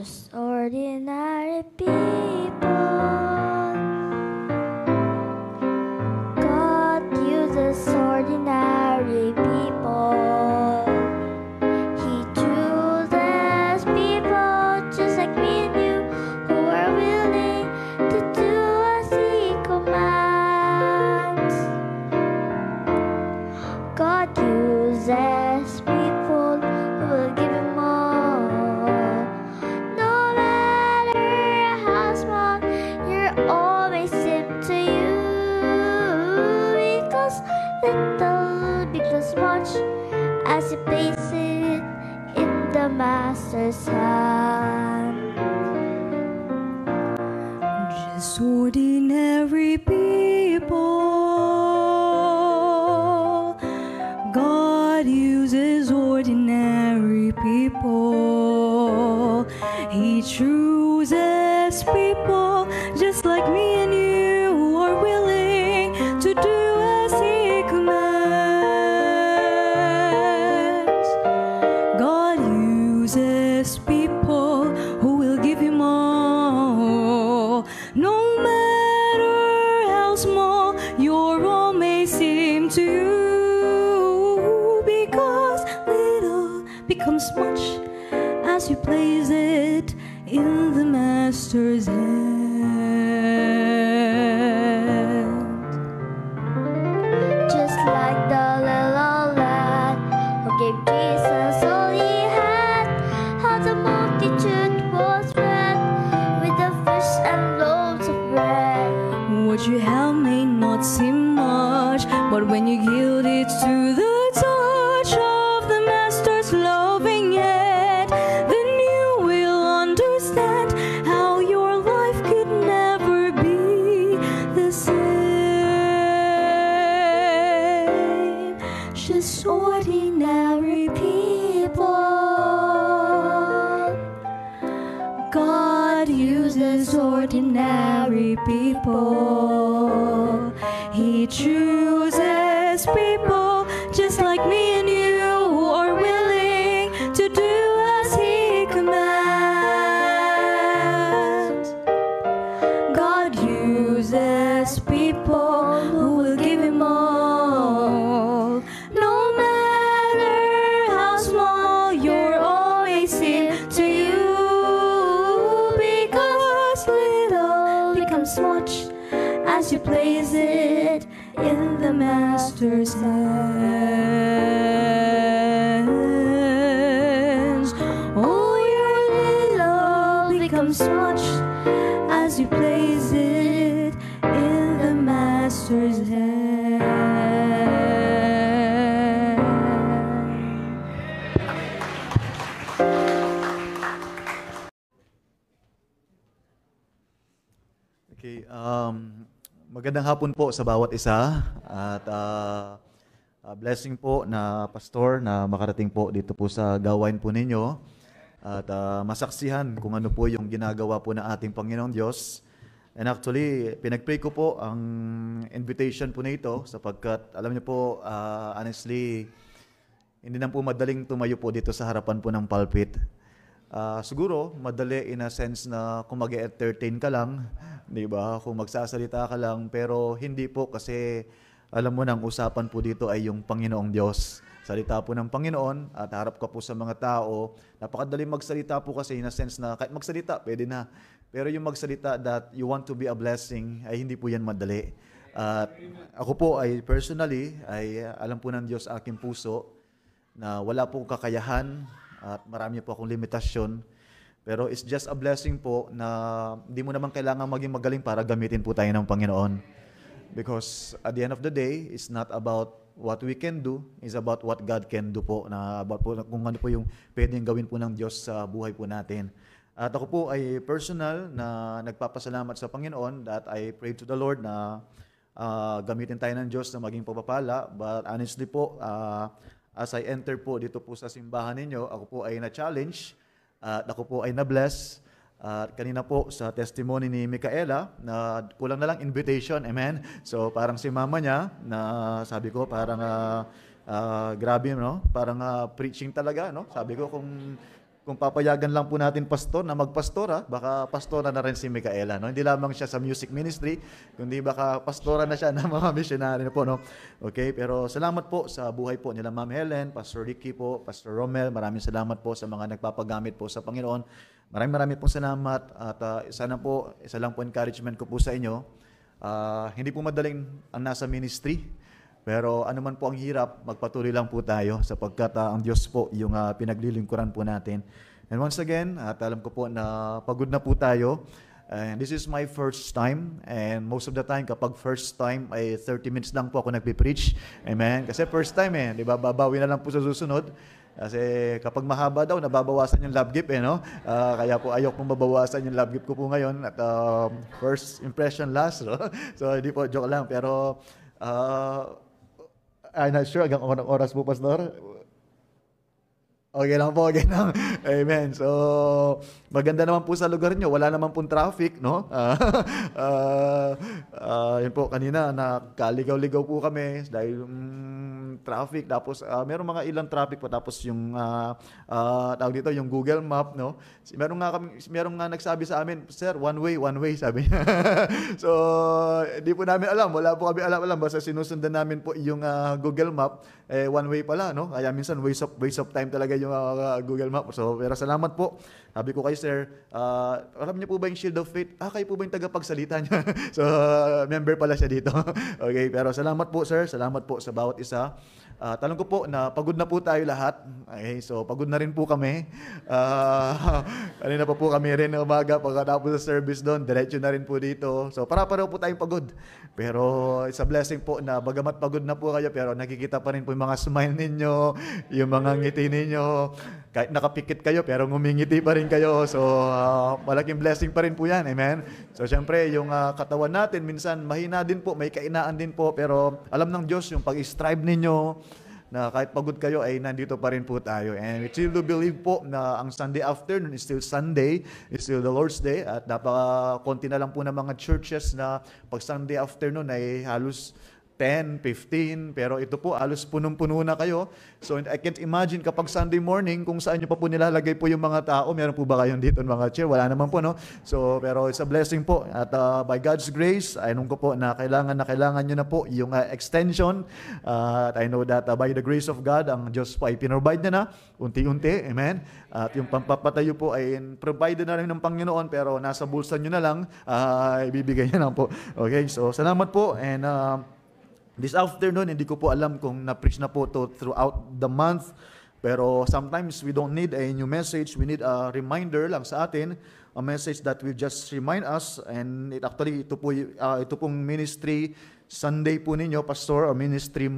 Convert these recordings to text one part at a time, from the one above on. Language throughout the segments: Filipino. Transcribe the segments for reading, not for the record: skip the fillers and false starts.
just ordinary people. God uses ordinary people. He chooses people just like me and you who are willing to do as He commands. God uses people who will give Him all. No matter how small, you're always Him to you. Because little becomes much as you place it in the Master's hand. Just ordinary people. God uses ordinary people. He chooses people just like me and you who are willing to do as He commands. God uses people who will give Him all. No matter how small your role may seem to you, because little becomes much as you place it in the Master's hand. Just like the little lad who gave Jesus all he had, how the multitude was fed with the fish and loaves of bread. What you have may not seem much, but when you yield it to the touch of the Master's loving hand, then you will understand how your life could never be the same. Just ordinary people. God uses ordinary people. He chooses people just like me and you who are willing to do as He commands. God uses people who will give Him all. No matter how small, you're always Him to you. Because little becomes much as you place it in the Master's hands. Oh, your little becomes much as you place it in the Master's hand. Okay, magandang hapon po sa bawat isa at blessing po na pastor na makarating po dito po sa gawain po ninyo at masaksihan kung ano po yung ginagawa po ng ating Panginoong Diyos. And actually, pinag-pray ko po ang invitation po na ito sapagkat alam niyo po, honestly, hindi na po madaling tumayo po dito sa harapan po ng pulpit. Siguro, madali in a sense na kung mag-entertain ka lang, di ba? Kung magsasalita ka lang, pero hindi po kasi alam mo nang usapan po dito ay yung Panginoong Diyos. Salita po ng Panginoon at harap ka po sa mga tao. Napakadali magsalita po kasi in a sense na kahit magsalita, pwede na. Pero yung magsalita that you want to be a blessing ay hindi po yan madali. At ako po ay personally, ay alam po ng Diyos aking puso na wala pong kakayahan at marami po akong limitasyon. Pero it's just a blessing po na hindi mo naman kailangan maging magaling para gamitin po tayo ng Panginoon. Because at the end of the day, it's not about what we can do, it's about what God can do po, na about po kung ano po yung pwedeng gawin po ng Diyos sa buhay po natin. At ako po ay personal na nagpapasalamat sa Panginoon that I pray to the Lord na gamitin tayo ng Diyos na maging pagpapala. But honestly po, as I enter po dito po sa simbahan ninyo, ako po ay na-challenge at ako po ay na-bless. At kanina po sa testimony ni Micaela na kulang na lang invitation, amen? So parang si mama niya na sabi ko parang grabe, no? Parang preaching talaga, no? Sabi ko kung kung papayagan lang po natin pastor na magpastora, baka pastora na rin si Micaela, no? Hindi lamang siya sa music ministry, kundi baka pastora na siya ng mga missionary na po, no? Okay, pero salamat po sa buhay po nila Ma'am Helen, Pastor Ricky po, Pastor Romel, maraming salamat po sa mga nagpapagamit po sa Panginoon. Maraming pong salamat at sana po, isa lang po encouragement ko po sa inyo. Hindi po madaling ang nasa ministry, pero ano man po ang hirap, magpatuloy lang po tayo sapagkat ang Diyos po yung pinaglilingkuran po natin. And once again, at alam ko po na pagod na po tayo. And this is my first time, and most of the time kapag first time ay 30 minutes lang po ako nagpipreach. Amen? Kasi first time di ba? Babawi na lang po sa susunod. Kasi kapag mahaba daw, nababawasan yung love gift no? Kaya po ayok pong mabawasan yung love gift ko po ngayon. At first impression last, no? So hindi po, joke lang. Pero I'm not sure hanggang oras po, Pastor. Okay lang po, okay lang. Amen. So, maganda naman po sa lugar nyo. Wala naman pong traffic, no? Yun po, kanina, nakaligaw-ligaw po kami dahil traffic. Tapos, meron mga ilang traffic po. Tapos yung, tawag dito, yung Google Map, no? Meron nga nagsabi sa amin, Sir, one way, sabi niya. So, hindi po namin alam. Wala po kami alam. Basta sinusundan namin po yung Google Map. One way pala, no? Kaya minsan waste of time talaga yung Google Map. So, pero salamat po. Sabi ko kay Sir, alam niyo po ba yung Shield of Faith? Kayo po ba yung tagapagsalita niya? So, member pala siya dito. Okay, pero salamat po, Sir. Salamat po sa bawat isa. Tanong ko po na pagod na po tayo lahat. Okay, so pagod na rin po kami. Kanina pa po kami rin na umaga pagkatapos sa service doon. Diretso na rin po dito. So para-pareho po tayong pagod. Pero it's a blessing po na bagamat pagod na po kayo, pero nakikita pa rin po yung mga smile ninyo, yung mga ngiti ninyo. Kahit nakapikit kayo, pero ngumingiti pa rin kayo. So malaking blessing pa rin po yan. Amen? So syempre, yung katawan natin, minsan mahina din po, may kainaan din po. Pero alam ng Diyos yung pag-strive ninyo, na kahit pagod kayo ay nandito pa rin po tayo. And we still do believe po na ang Sunday afternoon is still Sunday, is still the Lord's Day, at napaka-konti na lang po ng mga churches na pag Sunday afternoon ay halos 10, 15, pero ito po, halos punong-puno na kayo. So, I can't imagine kapag Sunday morning, kung saan nyo pa po nilalagay po yung mga tao. Meron po ba kayong dito mga chair? Wala naman po, no? So, pero it's a blessing po. At by God's grace, ayon ko po na kailangan nyo na po yung extension. At I know that by the grace of God, ang Diyos po ay pinrovide na unti-unti. Amen? At yung pampapatayo po ay provided na rin ng Panginoon, pero nasa bulsa nyo na lang, ibibigay nyo lang po. Okay, so salamat po. And this afternoon, hindi ko po alam kung na-preach na po to throughout the month. Pero sometimes we don't need a new message. We need a reminder lang sa atin. A message that will just remind us. And ito pong ministry Sunday po ninyo, Pastor, or ministry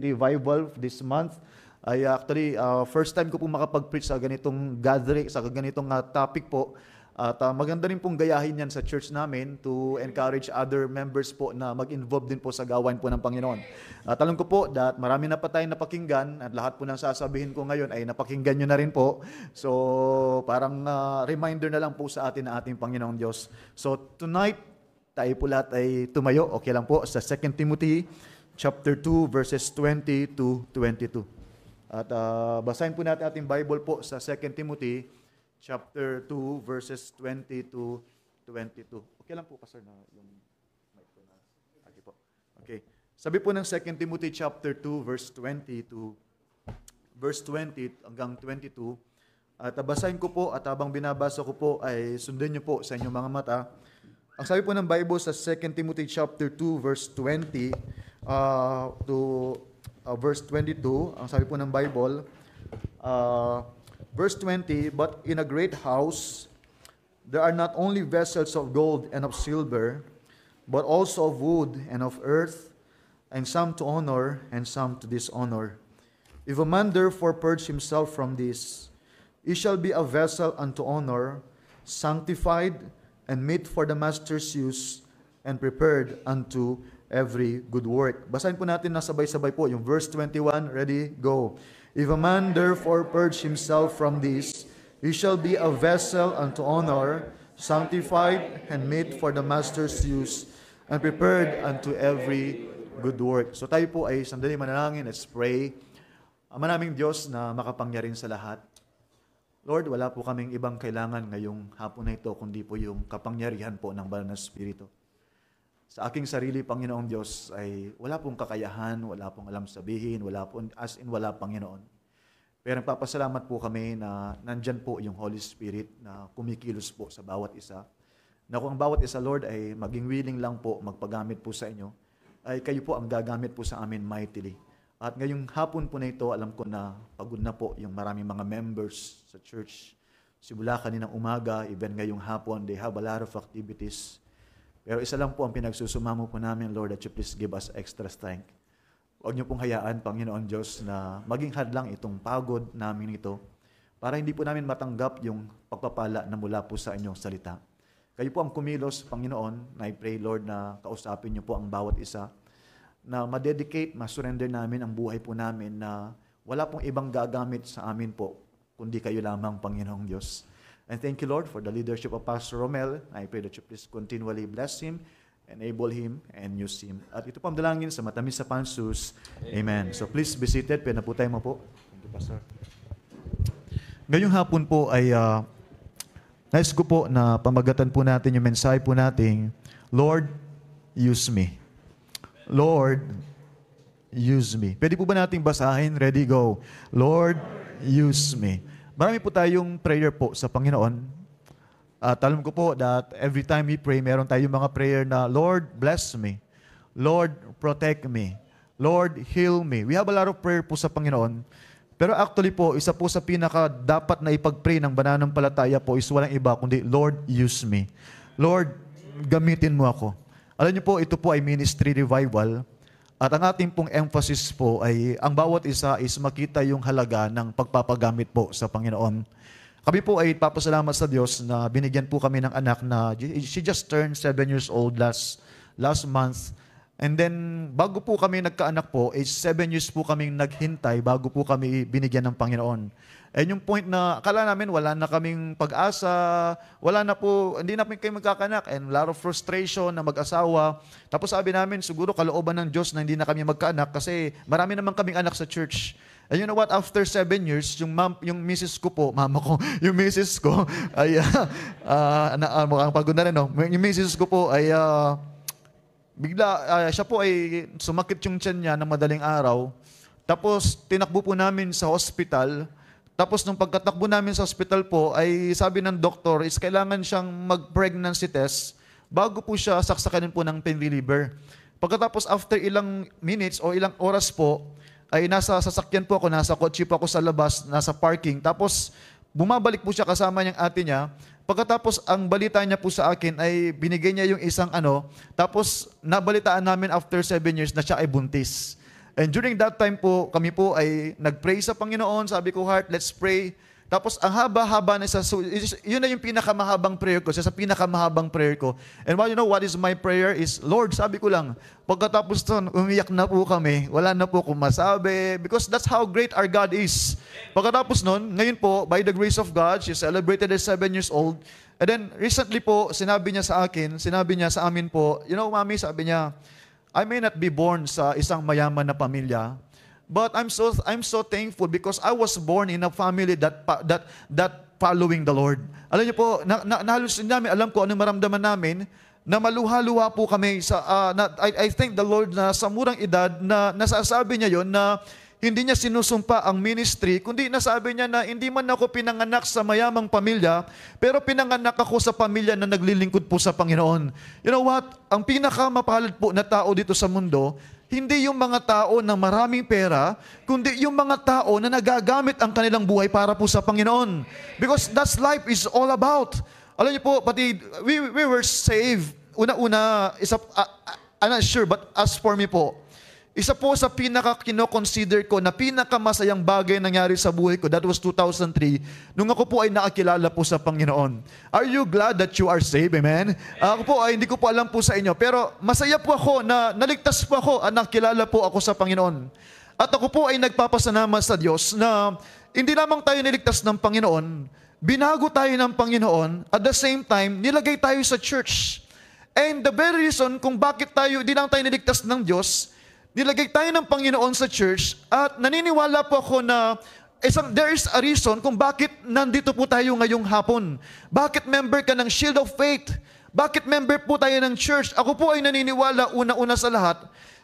revival this month. Ay actually, first time ko po makapag-preach sa ganitong gathering, sa ganitong topic po. At maganda rin pong gayahin yan sa church namin to encourage other members po na mag-involve din po sa gawain po ng Panginoon. Alam ko po that marami na pa tayong napakinggan at lahat po ng sasabihin ko ngayon ay napakinggan nyo na rin po. So parang reminder na lang po sa atin na ating Panginoong Diyos. So tonight, tayo po lahat ay tumayo. Okay lang po sa 2 Timothy chapter 2 verses 20 to 22. At basahin po natin ating Bible po sa 2 Timothy chapter 2, verses 20 to 22. Okay lang po, Pastor, na yung mic ko na. Okay po. Okay. Sabi po ng 2 Timothy chapter 2, verse 20 to verse 20 hanggang 22. At basahin ko po at habang binabasa ko po ay sundin niyo po sa inyong mga mata. Ang sabi po ng Bible sa 2 Timothy chapter 2, verse 20 to verse 22, ang sabi po ng Bible, verse 20, but in a great house there are not only vessels of gold and of silver, but also of wood and of earth, and some to honor and some to dishonor. If a man therefore purge himself from this, he shall be a vessel unto honor, sanctified and meet for the master's use, and prepared unto every good work. Basahin po natin na sabay-sabay po yung verse 21. Ready? Go. If a man therefore purge himself from this, he shall be a vessel unto honor, sanctified and meet for the master's use, and prepared unto every good work. So tayo po ay sandali manalangin. Let's pray. Ama naming Diyos na makapangyarihan sa lahat, Lord, wala po kaming ibang kailangan ngayong hapon na ito, kundi po yung kapangyarihan po ng Banal na Espiritu. Sa aking sarili, Panginoong Diyos, ay wala pong kakayahan, wala pong alam sabihin, wala pong, as in wala, Panginoon. Pero nagpapasalamat po kami na nandyan po yung Holy Spirit na kumikilos po sa bawat isa. Na kung ang bawat isa, Lord, ay maging willing lang po magpagamit po sa inyo, ay kayo po ang gagamit po sa amin mightily. At ngayong hapon po na ito, alam ko na pagod na po yung maraming mga members sa church. Simula kaninang umaga, even ngayong hapon, they have a lot of activities. Pero isa lang po ang pinagsusumamo po namin, Lord, that you please give us extra strength. Huwag niyo pong hayaan, Panginoon Diyos, na maging hadlang itong pagod namin ito para hindi po namin matanggap yung pagpapala na mula po sa inyong salita. Kayo po ang kumilos, Panginoon, na I pray, Lord, na kausapin niyo po ang bawat isa, na ma-dedicate, ma-surrender namin ang buhay po namin na wala pong ibang gagamit sa amin po, kundi kayo lamang, Panginoong Diyos. And thank you, Lord, for the leadership of Pastor Romel. I pray that you please continually bless him, enable him, and use him. At ito po ang dalangin sa matamis sa Pansus. Amen. So please be seated. Pinaputay mo po. Thank you, Pastor. Ngayong hapon po ay nais ko po na pamagatan po natin yung mensahe po nating, Lord, use me. Lord, use me. Pwede po ba nating basahin? Ready, go. Lord, use me. Marami po tayong prayer po sa Panginoon. At alam ko po that every time we pray, meron tayong mga prayer na, Lord, bless me. Lord, protect me. Lord, heal me. We have a lot of prayer po sa Panginoon. Pero actually po, isa po sa pinaka dapat na ipag-pray ng pananampalataya po is walang iba, kundi, Lord, use me. Lord, gamitin mo ako. Alam niyo po, ito po ay ministry revival. At ang ating pong emphasis po ay ang bawat isa is makita yung halaga ng pagpapagamit po sa Panginoon. Kami po ay papasalamat sa Diyos na binigyan po kami ng anak na she just turned 7 years old last month. And then, bago po kami nagkaanak po, 7 years po kaming naghintay bago po kami binigyan ng Panginoon. And yung point na akala namin wala na kaming pag-asa, wala na po, hindi na kayo magkakanak, and a lot of frustration na mag-asawa. Tapos sabi namin, siguro kalooban ng Diyos na hindi na kami magkaanak kasi marami naman kaming anak sa church. And you know what, after 7 years, yung misis ko po, mama ko, yung misis ko ay, mukhang pagod na rin, no? Yung misis ko po ay, bigla, siya po ay sumakit yung tiyan niya ng madaling araw. Tapos, tinakbo po namin sa hospital. Tapos, nung pagkatakbo namin sa hospital po, ay sabi ng doktor, is kailangan siyang mag-pregnancy test bago po siya saksakanin po ng pain reliever. Pagkatapos, after ilang minutes o ilang oras po, ay nasa sasakyan po ako, nasa kotse po ako sa labas, nasa parking. Tapos, bumabalik po siya kasama niyang ate niya. Pagkatapos, ang balita niya po sa akin ay binigay niya yung isang tapos nabalitaan namin after 7 years na siya ay buntis. And during that time po, kami po ay nag-pray sa Panginoon. Sabi ko, heart, let's pray. Tapos ang haba-haba na yun na yung pinakamahabang prayer ko. Sa pinakamahabang prayer ko. And you know what is my prayer is, Lord, sabi ko lang, pagkatapos nun, umiyak na po kami. Wala na po akong masabi. Because that's how great our God is. Pagkatapos nun, ngayon po, by the grace of God, she celebrated as 7 years old. And then, recently po, sinabi niya sa amin po, you know, Mami, sabi niya, I may not be born sa isang mayaman na pamilya, but I'm so thankful because I was born in a family that following the Lord. Alam niyo po, nahalusin namin, alam ko anong maramdaman namin, na maluha-luha po kami I thank the Lord na sa murang edad na nasasabi niya yon na hindi niya sinusumpa ang ministry, kundi nasabi niya na hindi man ako pinanganak sa mayamang pamilya, pero pinanganak ako sa pamilya na naglilingkod po sa Panginoon. You know what? Ang pinakamapalad po na tao dito sa mundo, hindi yung mga tao na maraming pera, kundi yung mga tao na nagagamit ang kanilang buhay para po sa Panginoon. Because that's life is all about. Alam niyo po, pati we were saved. Una-una, I'm not sure, but as for me po, isa po sa pinaka-kino-consider ko na pinakamasayang bagay nangyari sa buhay ko, that was 2003, nung ako po ay nakakilala po sa Panginoon. Are you glad that you are saved? Amen? Ako po ay hindi ko po alam po sa inyo, pero masaya po ako na naligtas po ako at nakilala po ako sa Panginoon. At ako po ay nagpapasalamat sa Diyos na hindi lamang tayo niligtas ng Panginoon, binago tayo ng Panginoon, at the same time, nilagay tayo sa church. And the very reason kung bakit di lang tayo niligtas ng Diyos, nilagay tayo ng Panginoon sa church, at naniniwala po ako na there is a reason kung bakit nandito po tayo ngayong hapon. Bakit member ka ng Shield of Faith? Bakit member po tayo ng church? Ako po ay naniniwala, una-una sa lahat,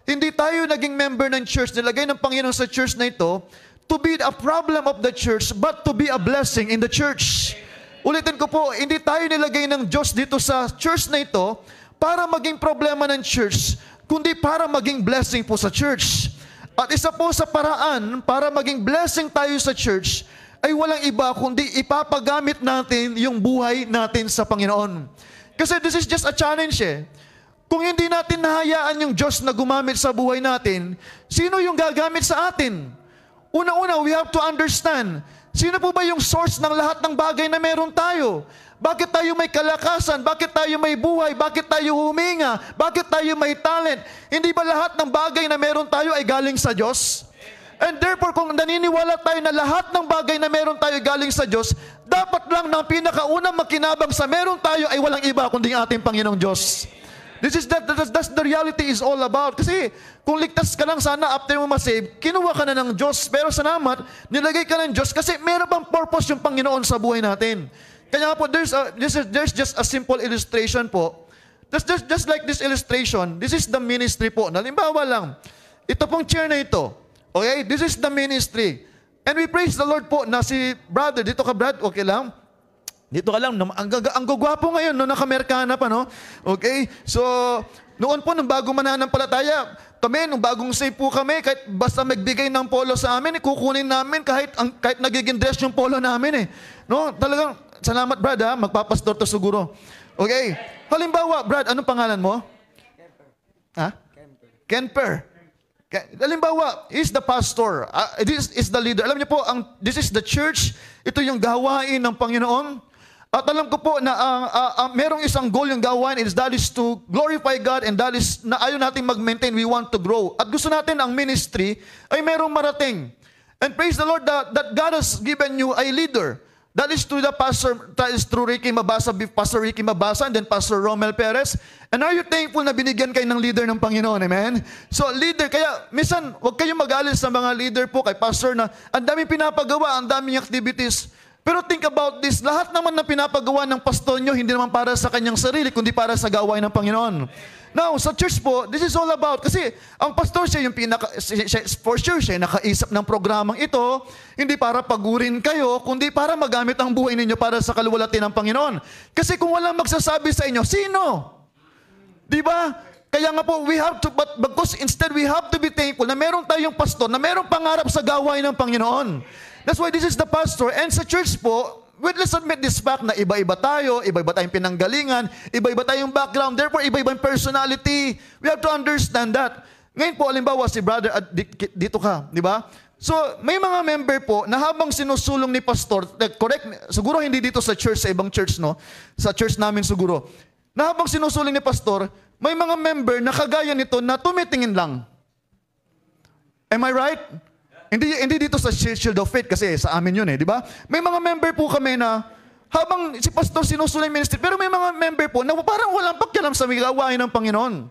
hindi tayo naging member ng church, nilagay ng Panginoon sa church na ito, to be a problem of the church, but to be a blessing in the church. Ulitin ko po, hindi tayo nilagay ng Diyos dito sa church na ito para maging problema ng church, kundi para maging blessing po sa church. At isa po sa paraan para maging blessing tayo sa church ay walang iba kundi ipapagamit natin yung buhay natin sa Panginoon. Kasi this is just a challenge eh. Kung hindi natin nahayaan yung Diyos na gumamit sa buhay natin, sino yung gagamit sa atin? Una-una, we have to understand, sino po ba yung source ng lahat ng bagay na meron tayo? Bakit tayo may kalakasan? Bakit tayo may buhay? Bakit tayo huminga? Bakit tayo may talent? Hindi ba lahat ng bagay na meron tayo ay galing sa Diyos? And therefore, kung naniniwala tayo na lahat ng bagay na meron tayo galing sa Diyos, dapat lang ng pinakaunang makinabang sa meron tayo ay walang iba kundi ang ating Panginoong Diyos. That's the reality is all about. Kasi kung ligtas ka lang sana after mo masave, kinuha ka na ng Diyos. Pero salamat, nilagay ka ng Diyos kasi meron bang purpose yung Panginoon sa buhay natin. Kaya nga po, there's just a simple illustration po. Just like this illustration, this is the ministry po. Halimbawa lang, ito pong chair na ito. Okay? This is the ministry. And we praise the Lord po na si brother, dito ka Brad, okay lang? Dito ka lang, ang gugwapo ngayon, no, nakamerkana pa, no? Okay? So, noon po, nung bagong mananampalataya, kami, nung bagong save po kami, kahit basta magbigay ng polo sa amin, kukunin namin kahit nagiging dress yung polo namin, eh. No? Talagang, salamat, Brad, ha? Magpapastor to siguro. Okay? Halimbawa, Brad, anong pangalan mo? Ha? Kemper. Halimbawa, he's the pastor. This is the leader. Alam niyo po, this is the church. Ito yung gawain ng Panginoon. At alam ko po na merong isang goal yung gawain that is to glorify God, and that is na ayaw natin mag-maintain, we want to grow. At gusto natin ang ministry ay merong marating. And praise the Lord that God has given you a leader. That is through the pastor, that is through Pastor Ricky Mabasa, and then Pastor Romel Perez. And are you thankful na binigyan kayo ng leader ng Panginoon? Amen? So leader, kaya minsan huwag kayong mag-alis sa mga leader po kay pastor na ang daming pinapagawa, ang daming activities. Pero think about this, lahat naman na pinapagawa ng pastor nyo, hindi naman para sa kanyang sarili, kundi para sa gawain ng Panginoon. Now, sa church po, this is all about, kasi ang pastor siya yung for sure siya nakaisip ng programang ito, hindi para pagurin kayo, kundi para magamit ang buhay ninyo para sa kaluwalhati ng Panginoon. Kasi kung walang magsasabi sa inyo, sino? Di ba? Kaya nga po, because instead we have to be thankful na meron tayong pastor, na merong pangarap sa gawain ng Panginoon. That's why this is the pastor. And sa church po, let's admit this fact na iba-iba tayo, iba-iba tayong pinanggalingan, iba-iba tayong background, therefore iba-ibang personality. We have to understand that. Ngayon po, alimbawa si brother, dito ka, di ba? So, may mga member po na habang sinusulong ni pastor, correct, siguro hindi dito sa church, sa ibang church, no? Sa church namin siguro. Na habang sinusulong ni pastor, may mga member na kagaya nito na tumitingin lang. Am I right? Hindi dito sa Shield of Faith kasi sa amin yun eh, di ba? May mga member po kami na habang si pastor sinusulong ministry, pero may mga member po na parang walang pakialam sa gawain ng Panginoon.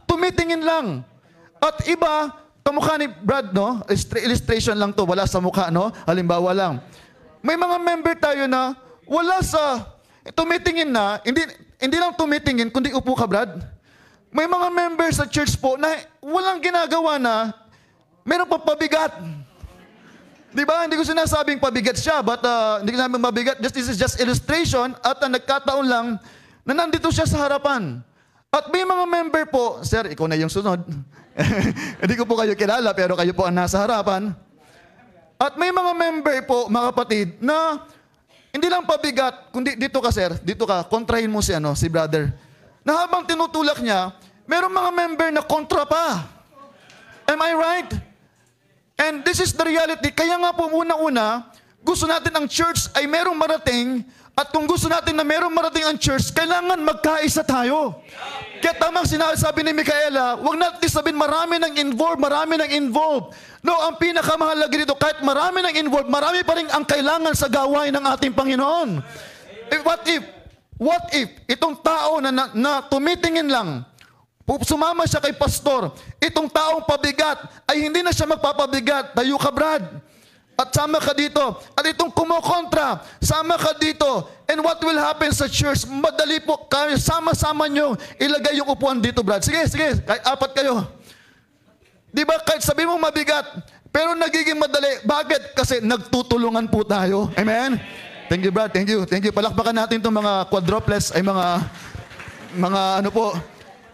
Tumitingin lang. At iba, kamukha ni Brad, no? Illustration lang to, wala sa mukha, no? Halimbawa lang. May mga member tayo na wala sa, tumitingin na, hindi lang tumitingin, kundi upo ka, Brad. May mga member sa church po na walang ginagawa na, meron pa pabigat. Di ba? Hindi ko sinasabing pabigat siya, but hindi ko sinasabing mabigat. This is just illustration at nagkataon lang na nandito siya sa harapan. At may mga member po, sir, ikaw na yung sunod. Hindi ko po kayo kilala, pero kayo po ang nasa harapan. At may mga member po, mga kapatid, na hindi lang pabigat, kundi dito ka, sir, dito ka, kontrahin mo si brother. Na habang tinutulak niya, merong mga member na kontra pa. Am I right? And this is the reality. Kaya nga po, una-una, gusto natin ang church ay merong marating, at kung gusto natin na merong marating ang church, kailangan magkaisa tayo. Kaya tamang sinasabi ni Micaela, huwag natin sabihin marami nang involved. No, ang pinakamahalaga dito, kahit marami nang involved, marami pa rin ang kailangan sa gawain ng ating Panginoon. What if itong tao na tumitingin lang, sumama siya kay pastor, itong taong pabigat ay hindi na siya magpapabigat. Tayo ka, Brad. at sama ka dito. At itong kumokontra, sama ka dito. And what will happen sa church? Madali po kayo, sama-sama nyo, ilagay yung upuan dito, Brad. Sige, kahit 4 kayo. Di ba, kahit sabi mo mabigat, pero nagiging madali. Bakit? Kasi nagtutulungan po tayo. Amen? Thank you, Brad. Thank you. Palakpakan natin itong mga quadruplets, ay mga ano po.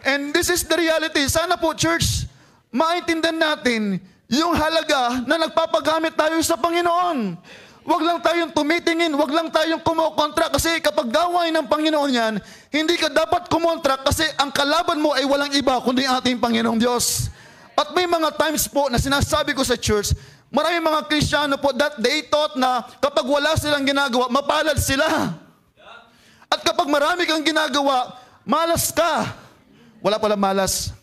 And this is the reality. Sana po, church, maintindihan natin yung halaga na nagpapagamit tayo sa Panginoon. Huwag lang tayong tumitingin, huwag lang tayong kumokontra kasi kapag gawain ng Panginoon yan, hindi ka dapat kumontra kasi ang kalaban mo ay walang iba kundi ating Panginoong Diyos. At may mga times po na sinasabi ko sa church, maraming mga Kristiyano po that they thought na kapag wala silang ginagawa, mapalad sila. At kapag marami kang ginagawa, malas ka. Wala pala malas.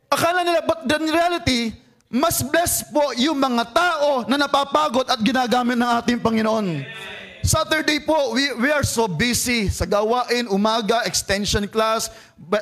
Akala nila, but the reality, mas blessed po yung mga tao na napapagod at ginagamit ng ating Panginoon. Saturday po, we are so busy sa gawain, umaga, extension class,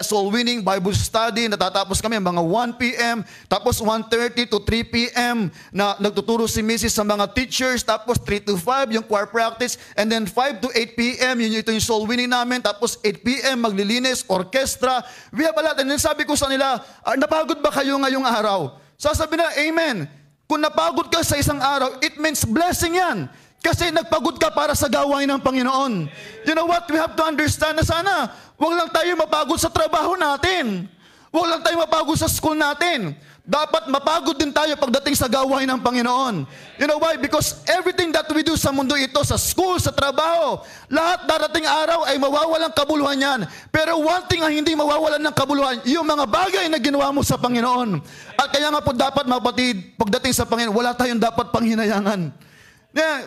soul winning, Bible study, natatapos kami mga 1 p.m., tapos 1:30 to 3 p.m. na nagtuturo si Mrs. sa mga teachers, tapos 3 to 5 yung choir practice, and then 5 to 8 p.m. ito yung soul winning namin, tapos 8 p.m. maglilinis, orchestra. We have a lot. And then sabi ko sa nila, napagod ba kayo ngayong araw? Sasabi na, amen. Kung napagod ka sa isang araw, it means blessing yan. Kasi nagpagod ka para sa gawain ng Panginoon. You know what? We have to understand na sana, huwag lang tayo mapagod sa trabaho natin. Huwag lang tayo mapagod sa school natin. Dapat mapagod din tayo pagdating sa gawain ng Panginoon. You know why? Because everything that we do sa mundo ito, sa school, sa trabaho, lahat darating araw ay mawawalang kabuluhan yan. Pero one thing ang hindi mawawalan ng kabuluhan, yung mga bagay na ginawa mo sa Panginoon. At kaya nga po dapat, mga kapatid, pagdating sa Panginoon, wala tayong dapat panghinayangan.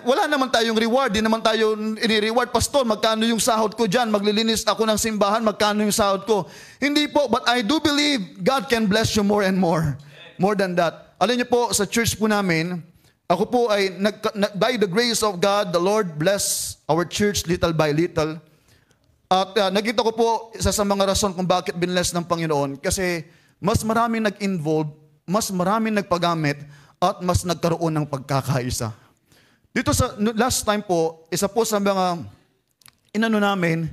Wala naman tayong reward, di naman tayo ini-reward, Pastor, magkano yung sahod ko dyan, maglilinis ako ng simbahan, magkano yung sahod ko. Hindi po, but I do believe God can bless you more and more. More than that. Alam niyo po, sa church po namin, ako po ay, by the grace of God, the Lord bless our church little by little. At nakita ko po, isa sa mga rason kung bakit binless ng Panginoon, kasi mas maraming nag-involve, mas maraming nagpagamit, at mas nagkaroon ng pagkakaisa. Dito sa last time po, isa po sa mga inano namin,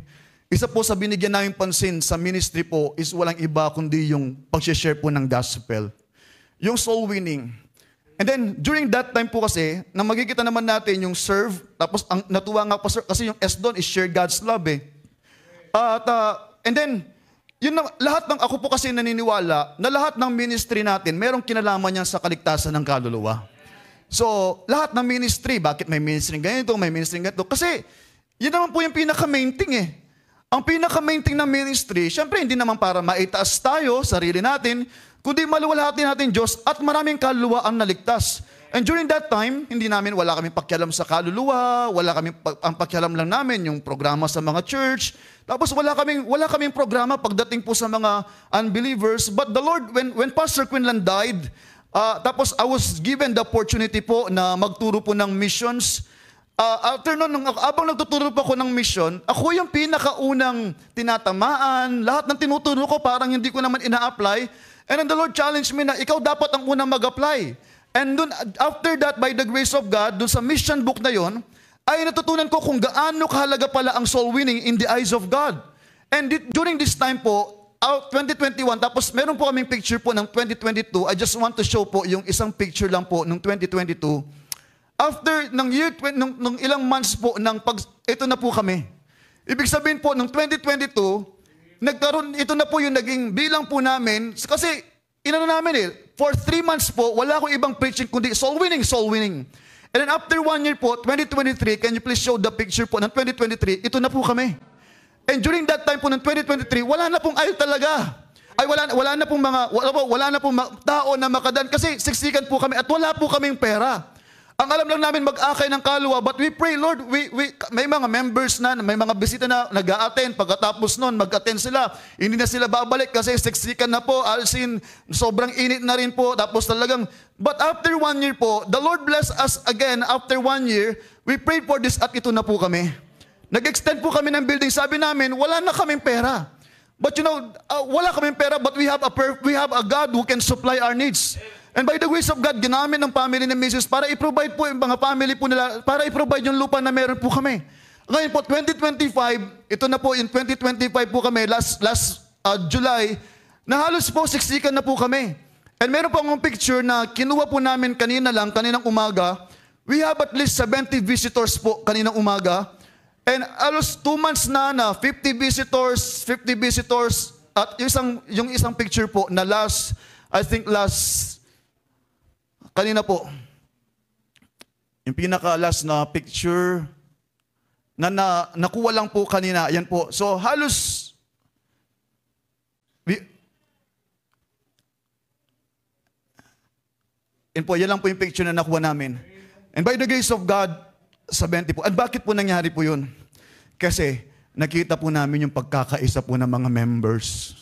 isa po sa binigyan namin pansin sa ministry po is walang iba kundi yung pag-share po ng gospel. Yung soul winning. And then, during that time po kasi, na magkikita naman natin yung serve, tapos ang natuwa nga po kasi yung S doon is share God's love eh. And then, yun na, lahat ng, ako po kasi naniniwala na lahat ng ministry natin, merong kinalaman niya sa kaligtasan ng kaluluwa. So, lahat ng ministry, bakit may ministry ganito, may ministry ganito? Kasi, yun naman po yung pinaka-main thing eh. Ang pinaka-main thing ng ministry, syempre hindi naman para maitaas tayo, sarili natin, kundi maluwalhati natin Diyos at maraming kaluluwa ang naligtas. And during that time, wala kaming pakialam sa kaluluwa, ang pakialam lang namin yung programa sa mga church. Tapos wala kaming programa pagdating po sa mga unbelievers. But the Lord, when Pastor Quinlan died, tapos I was given the opportunity po na magturo po ng missions. After nun, abang nagtuturo po ako ng mission, ako yung pinakaunang tinatamaan. Lahat ng tinuturo ko parang hindi ko naman ina-apply. And then the Lord challenged me na ikaw dapat ang unang mag-apply. And dun, after that, by the grace of God, dun sa mission book na yon, ay natutunan ko kung gaano kahalaga pala ang soul winning in the eyes of God. And during this time po, 2021, tapos meron po kaming picture po ng 2022. I just want to show po yung isang picture lang po ng 2022. After ng nung ilang months po ito na po kami. Ibig sabihin po ng 2022, ito na po yung naging bilang po namin kasi inano namin eh, for 3 months po wala akong ibang preaching kundi soul winning. And then after 1 year po, 2023, can you please show the picture po ng 2023, ito na po kami. And during that time po ng 2023, wala na pong ayos talaga. Ay wala na pong tao na makadan kasi siksikan po kami at wala po kaming pera. Ang alam lang namin mag-akay ng kaluluwa, but we pray, Lord, may mga members na, may mga bisita na nag-a-attend, pagkatapos nun, mag-attend sila. Hindi na sila babalik kasi siksikan na po, alsin, sobrang init na rin po, tapos talagang, but after 1 year po, the Lord bless us again, after 1 year, we prayed for this at ito na po kami. Nag-extend po kami ng building. Sabi namin, wala na kaming pera. But you know, wala kaming pera, but we have a God who can supply our needs. And by the grace of God, ginamit ng family ni Mrs. para i-provide po yung mga family po nila, para i-provide yung lupa na meron po kami. Ngayon po, 2025, ito na po, in 2025 po kami, last July, na halos po siksikan na po kami. And meron po akong picture na kinuha po namin kaninang umaga. We have at least 70 visitors po kaninang umaga. And halos 2 months na 50 visitors, at yung isang picture po na kanina po, yung pinaka-last na picture na nakuha lang po kanina, yan po. So halos, yan lang po yung picture na nakuha namin. And by the grace of God, 70 po. At bakit po nangyari po yun? Kasi nakita po namin yung pagkakaisa po ng mga members.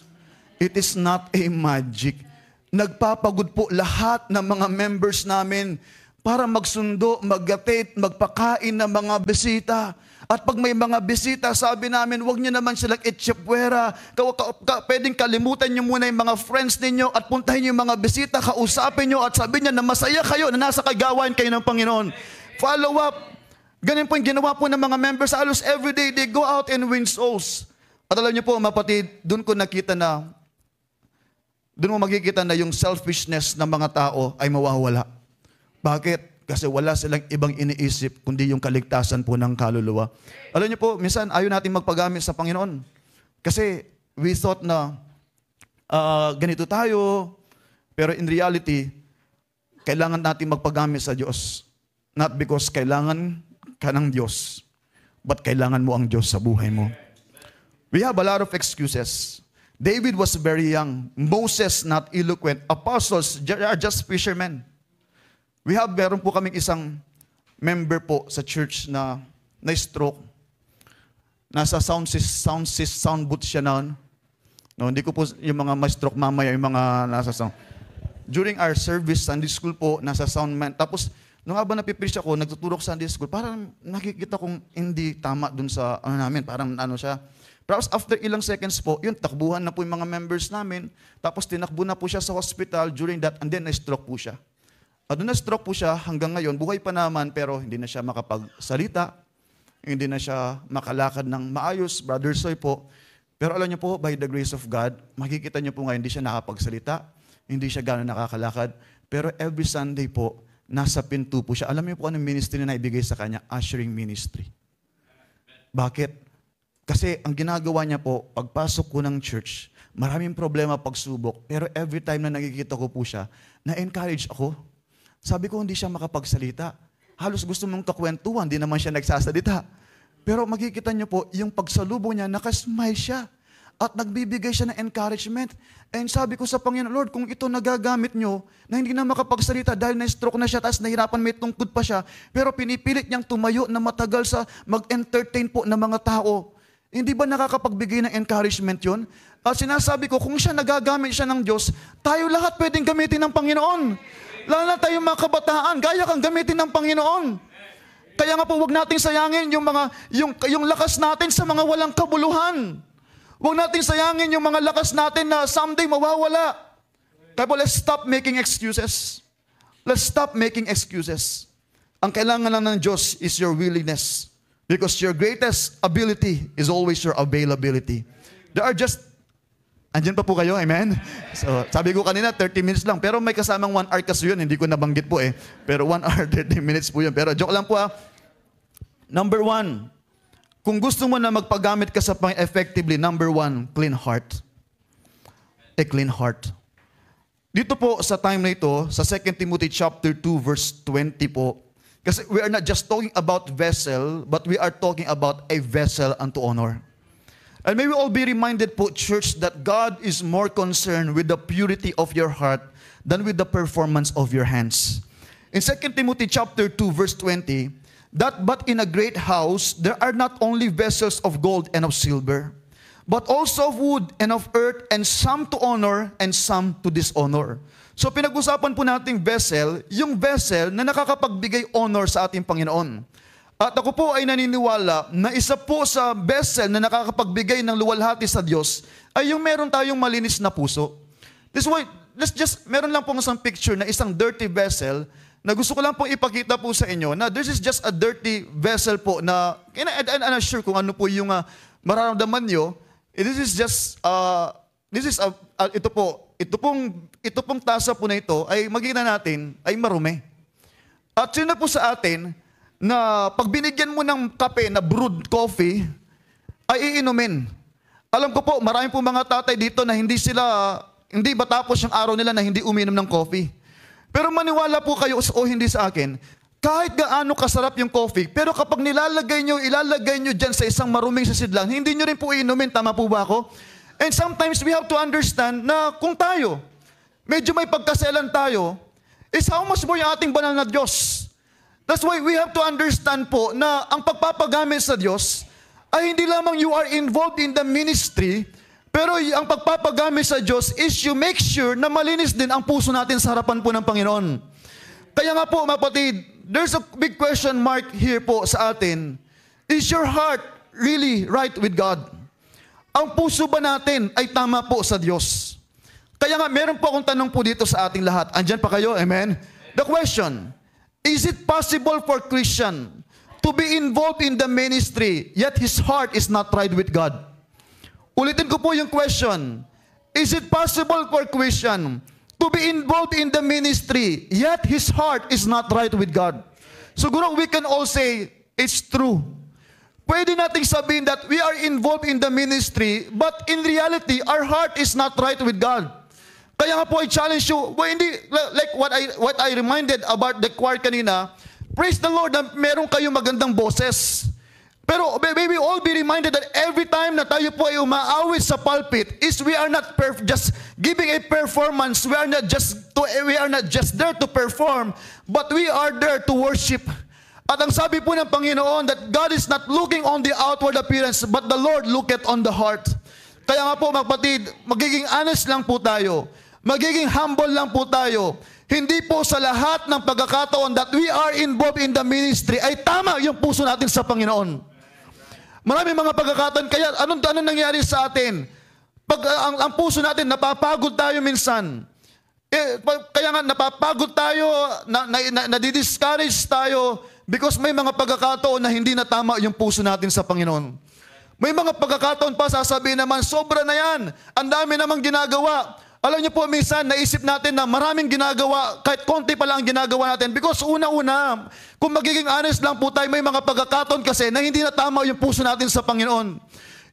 It is not a magic. Nagpapagod po lahat ng mga members namin para magsundo, mag-gate, magpakain ng mga bisita. At pag may mga bisita, sabi namin, huwag nyo naman silang itchipwera. Pwedeng kalimutan nyo muna yung mga friends ninyo at puntahin yung mga bisita, kausapin nyo at sabihin nyo na masaya kayo, na nasa kagawain kayo ng Panginoon. Follow up. Ganun po yung ginawa po ng mga members. Halos everyday, they go out and win souls. At alam nyo po, mapatid, doon ko nakita na doon mo makikita na yung selfishness ng mga tao ay mawawala. Bakit? Kasi wala silang ibang iniisip kundi yung kaligtasan po ng kaluluwa. Alam niyo po, minsan ayaw natin magpagamit sa Panginoon. Kasi we thought na ganito tayo, pero in reality, kailangan natin magpagamit sa Diyos. Not because kailangan ka ng Diyos, but kailangan mo ang Diyos sa buhay mo. We have a lot of excuses. David was very young. Moses, not eloquent. Apostles, are just fishermen. Meron po kaming isang member po sa church na stroke. Nasa sound booth siya noon. No, hindi ko po yung mga ma-stroke mamaya, yung mga nasa sound. During our service, Sunday school po, nasa sound man. Tapos, nung habang napipreach ako, nagtuturok sa Sunday school, parang nakikita kong hindi tama dun sa namin. Parang siya. Tapos after ilang seconds po, yun, takbuhan na po yung mga members namin. Tapos tinakbo na po siya sa hospital during that, and then na-stroke po siya. At doon na-stroke po siya hanggang ngayon, buhay pa naman, pero hindi na siya makapagsalita, hindi na siya makalakad ng maayos, Brother Soy po. Pero alam niyo po, by the grace of God, makikita niyo po ngayon, hindi siya nakapagsalita, hindi siya gano'n nakakalakad, pero every Sunday po, nasa pinto po siya. Alam niyo po anong ministry na naibigay sa kanya? Ushering ministry. Bakit? Kasi ang ginagawa niya po, pagpasok ko ng church, maraming problema pagsubok, pero every time na nakikita ko po siya, na-encourage ako. Sabi ko, hindi siya makapagsalita. Halos gusto mong kakwentuhan, hindi naman siya nagsasalita. Pero makikita niyo po, yung pagsalubong niya, nakasmile siya. At nagbibigay siya ng encouragement. And sabi ko sa Panginoon, Lord, kung ito nagagamit nyo, na hindi na makapagsalita dahil na-stroke na siya, tapos nahirapan may tungkod pa siya, pero pinipilit niyang tumayo na matagal sa mag-entertain po ng mga tao. Hindi ba nakakapagbigay ng encouragement yun? At sinasabi ko, kung siya nagagamit siya ng Diyos, tayo lahat pwedeng gamitin ng Panginoon. Lalo na tayong mga kabataan, gaya kang gamitin ng Panginoon. Kaya nga po, huwag nating sayangin yung lakas natin sa mga walang kabuluhan. Huwag nating sayangin yung mga lakas natin na someday mawawala. Kaya po, let's stop making excuses. Let's stop making excuses. Ang kailangan lang ng Diyos is your willingness. Because your greatest ability is always your availability. There are just, andyan pa po kayo, amen? So, sabi ko kanina, 30 minutes lang. Pero may kasamang 1 hour kasi yun, hindi ko nabanggit po eh. Pero 1 hour, 30 minutes po yun. Pero joke lang po ah. Number 1, kung gusto mo na magpagamit ka sa effectively, number 1, clean heart. A clean heart. Dito po sa time na ito, sa 2 Timothy chapter 2 verse 20 po, kasi we are not just talking about vessel, but we are talking about a vessel unto honor. And may we all be reminded po, church, that God is more concerned with the purity of your heart than with the performance of your hands. In 2 Timothy chapter 2 verse 20, that but in a great house there are not only vessels of gold and of silver, but also of wood and of earth, and some to honor and some to dishonor. So pinag-usapan po nating vessel, yung vessel na nakakapagbigay honor sa ating Panginoon. At ako po ay naniniwala na isa po sa vessel na nakakapagbigay ng luwalhati sa Diyos ay yung meron tayong malinis na puso. meron lang pong isang picture na isang dirty vessel na gusto ko lang pong ipakita po sa inyo na this is just a dirty vessel po na, and I'm not sure kung ano po yung mararamdaman nyo. Ito pong tasa po na ito ay magiging natin ay marumi. At sino po sa atin na pag binigyan mo ng kape na brewed coffee, ay iinumin. Alam ko po, marami po mga tatay dito na hindi matapos yung araw nila na hindi uminom ng coffee. Pero maniwala po kayo o hindi sa akin, kahit gaano kasarap yung coffee, pero kapag ilalagay nyo dyan sa isang maruming sasidlan, hindi nyo rin po iinumin. Tama po ba ako? And sometimes we have to understand na kung tayo, medyo may pagkaselan tayo, is how much more yung ating banal na Diyos. That's why we have to understand po na ang pagpapagamit sa Diyos ay hindi lamang you are involved in the ministry, pero ang pagpapagamit sa Diyos is you make sure na malinis din ang puso natin sa harapan po ng Panginoon. Kaya nga po, mapatid, there's a big question mark here po sa atin. Is your heart really right with God? Ang puso ba natin ay tama po sa Diyos? Kaya nga, meron po akong tanong po dito sa ating lahat. Andyan pa kayo? Amen? The question, is it possible for Christian to be involved in the ministry, yet his heart is not right with God? Ulitin ko po yung question. Is it possible for Christian to be involved in the ministry, yet his heart is not right with God? Siguro we can all say, it's true. Pwede nating sabihin that we are involved in the ministry, but in reality, our heart is not right with God. Kaya nga po, I challenge you, hindi, like what I reminded about the choir kanina, praise the Lord na meron kayong magandang boses. Pero may we all be reminded that every time na tayo po ay umaawit sa pulpit, is we are not just giving a performance, we are not just there to perform, but we are there to worship. At ang sabi po ng Panginoon that God is not looking on the outward appearance, but the Lord looketh on the heart. Kaya nga po, magpatid, magiging honest lang po tayo. Magiging humble lang po tayo. Hindi po sa lahat ng pagkakataon that we are involved in the ministry ay tama yung puso natin sa Panginoon. Maraming mga pagkakataon, kaya anong nangyari sa atin? Pag ang puso natin, napapagod tayo minsan. Kaya nga napapagod tayo, nadidiscourage tayo because may mga pagkakataon na hindi na tama yung puso natin sa Panginoon. May mga pagkakataon pa sasabihin naman, sobra na yan. Ang dami namang ginagawa. Alam niyo po, minsan naisip natin na maraming ginagawa, kahit konti pa lang ang ginagawa natin. Because una-una, kung magiging honest lang po tayo, may mga pagkakataon kasi na hindi na tama yung puso natin sa Panginoon.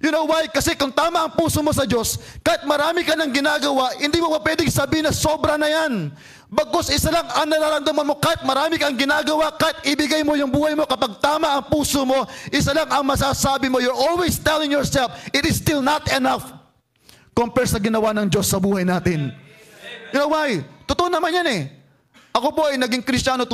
You know why? Kasi kung tama ang puso mo sa Diyos, kahit marami ka ng ginagawa, hindi mo pa pwedeng sabihin na sobra na yan. Bagkus isa lang ang nararamdaman mo, kahit marami kang ginagawa, kahit ibigay mo yung buhay mo, kapag tama ang puso mo, isa lang ang masasabi mo, you're always telling yourself, it is still not enough compare sa ginawa ng Diyos sa buhay natin. You know why? Totoo naman yan eh. Ako po ay naging Kristiyano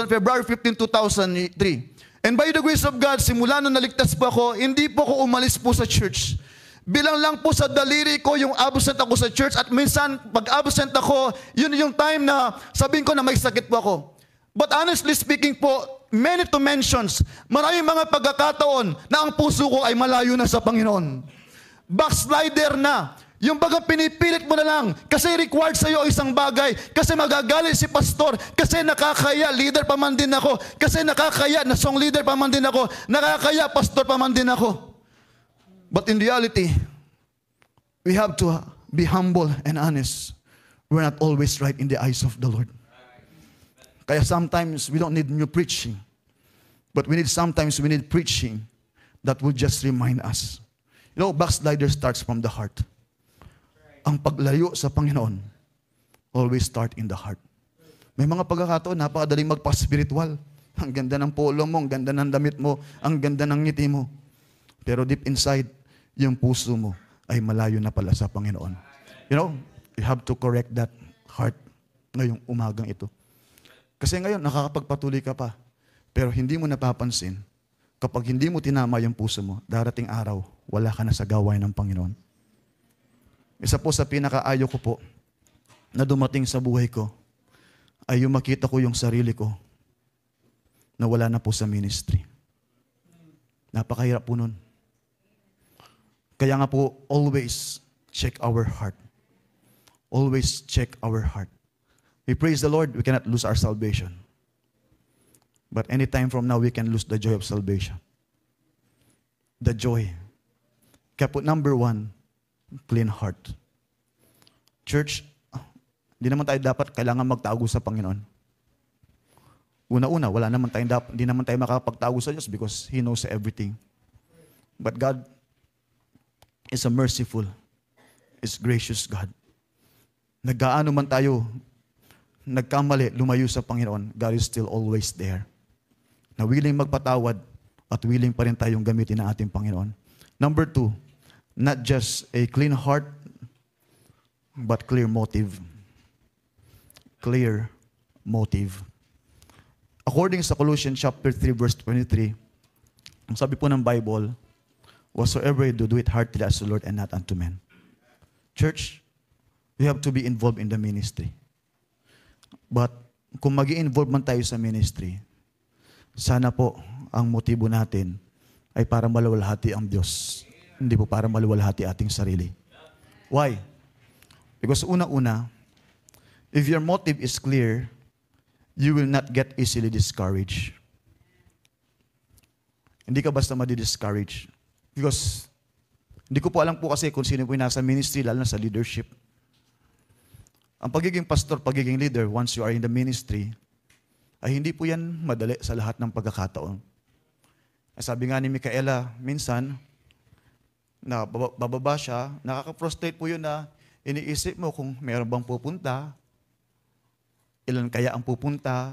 February 15, 2003. And by the grace of God, simula nung naligtas po ako, hindi po ako umalis po sa church. Bilang lang po sa daliri ko yung absent ako sa church at minsan pag absent ako, yun yung time na sabihin ko na may sakit po ako. But honestly speaking po, many to mentions, maraming mga pagkakataon na ang puso ko ay malayo na sa Panginoon. Backslider na. Yung bagang pinipilit mo na lang kasi required sa iyo isang bagay, kasi magagalit si pastor, kasi nakakaya, leader pa man din ako, kasi nakakaya, na song leader pa man din ako, nakakaya, pastor pa man din ako. But in reality, we have to be humble and honest. We're not always right in the eyes of the Lord. Kaya sometimes we don't need new preaching, but sometimes we need preaching that will just remind us. You know, backslider starts from the heart. Ang paglayo sa Panginoon always start in the heart. May mga pagkakataon, napakadaling magpa-spiritual. Ang ganda ng polo mo, ang ganda ng damit mo, ang ganda ng ngiti mo. Pero deep inside, yung puso mo ay malayo na pala sa Panginoon. You know, you have to correct that heart ngayong umagang ito. Kasi ngayon, nakakapagpatuloy ka pa. Pero hindi mo napapansin, kapag hindi mo tinama yung puso mo, darating araw, wala ka na sa gawain ng Panginoon. Isa po sa pinakaayo ko po na dumating sa buhay ko ay yung makita ko yung sarili ko na wala na po sa ministry. Napakahirap po nun. Kaya nga po, always check our heart. always check our heart. We praise the Lord, we cannot lose our salvation. But anytime from now, we can lose the joy of salvation. The joy. Kaya po, number 1, clean heart. Church, hindi naman tayo dapat kailangan magtago sa Panginoon. Una-una, hindi naman tayo makapagtago sa Diyos because He knows everything. But God is a merciful, is gracious God. Nagkaano man tayo, nagkamali, lumayo sa Panginoon, God is still always there. Na willing magpatawad at willing pa rin tayong gamitin ng ating Panginoon. Number 2, not just a clean heart, but clear motive. Clear motive. According sa Colossians chapter 3 verse 23, ang sabi po ng Bible, whatsoever you do it heartily as the Lord and not unto men. Church, we have to be involved in the ministry. But kung mag-i-involve man tayo sa ministry, sana po ang motibo natin ay para maluwalhati ang Diyos. Hindi po para maluwalhati ating sarili. Why? Because una-una, if your motive is clear, you will not get easily discouraged. Hindi ka basta madi-discourage. Because, hindi ko po alam po kasi kung sino po yung nasa ministry, lalo na sa leadership. Ang pagiging pastor, pagiging leader, once you are in the ministry, ay hindi po yan madali sa lahat ng pagkakataon. Sabi nga ni Micaela, minsan, na bababa siya, nakaka-frustrate po yun na iniisip mo kung meron bang pupunta, ilan kaya ang pupunta.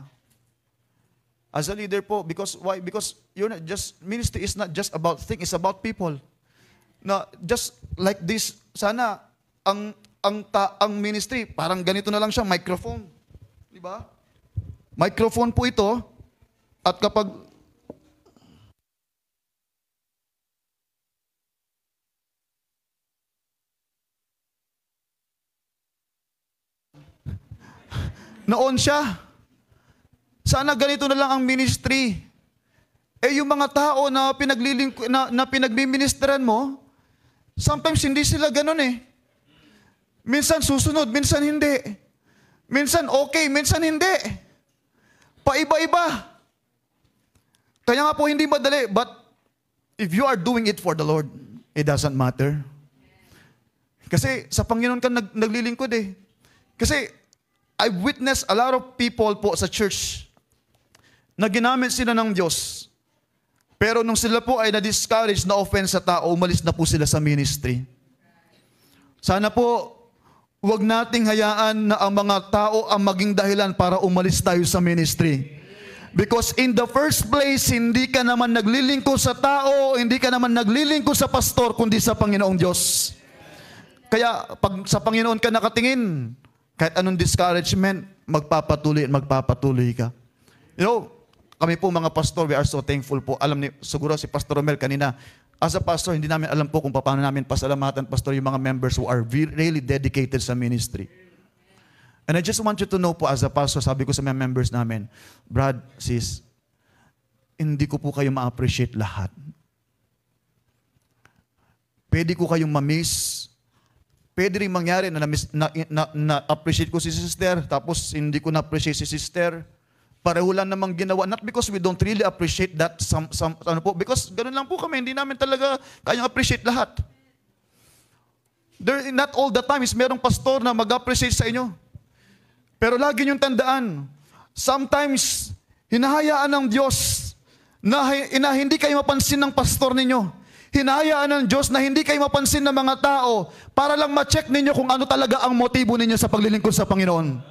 As a leader po, because why? Because you're not just, ministry is not just about things, it's about people. Na just like this, sana ang ministry, parang ganito na lang siya, microphone. Di ba? Microphone po ito, at kapag noon siya. Sana ganito na lang ang ministry. Eh yung mga tao na pinagmiministeran mo, sometimes hindi sila ganun eh. Minsan susunod, minsan hindi. Minsan okay, minsan hindi. Paiba-iba. Kaya nga po hindi madali, but if you are doing it for the Lord, it doesn't matter. Kasi sa Panginoon ka naglilingkod eh. Kasi I've witnessed a lot of people po sa church na ginamit sila ng Diyos. Pero nung sila po ay na-discourage, na-offense sa tao, umalis na po sila sa ministry. Sana po, huwag nating hayaan na ang mga tao ang maging dahilan para umalis tayo sa ministry. Because in the first place, hindi ka naman naglilingkod sa tao, hindi ka naman naglilingkod sa pastor, kundi sa Panginoong Diyos. Kaya pag sa Panginoon ka nakatingin, kahit anong discouragement, magpapatuloy at magpapatuloy ka. You know, kami po mga pastor, we are so thankful po. Alam ni, siguro si Pastor Romel kanina, as a pastor, hindi namin alam po kung paano namin pasalamatan, pastor, yung mga members who are really dedicated sa ministry. And I just want you to know po, as a pastor, sabi ko sa mga members namin, Brad, sis, hindi ko po kayo ma-appreciate lahat. Pwede ko kayong ma-miss. Pwede rin mangyari na-appreciate ko si sister, tapos hindi ko na-appreciate si sister. Pareho lang namang ginawa. Not because we don't really appreciate that, because ganun lang po kami, hindi namin talaga kayang appreciate lahat. Not all the time is merong pastor na mag-appreciate sa inyo. Pero lagi niyong tandaan, sometimes, hinahayaan ng Diyos na hindi kayo mapansin ng pastor ninyo. Hinahayaan ng Diyos na hindi kayo mapansin ng mga tao para lang ma-check ninyo kung ano talaga ang motibo ninyo sa paglilingkod sa Panginoon.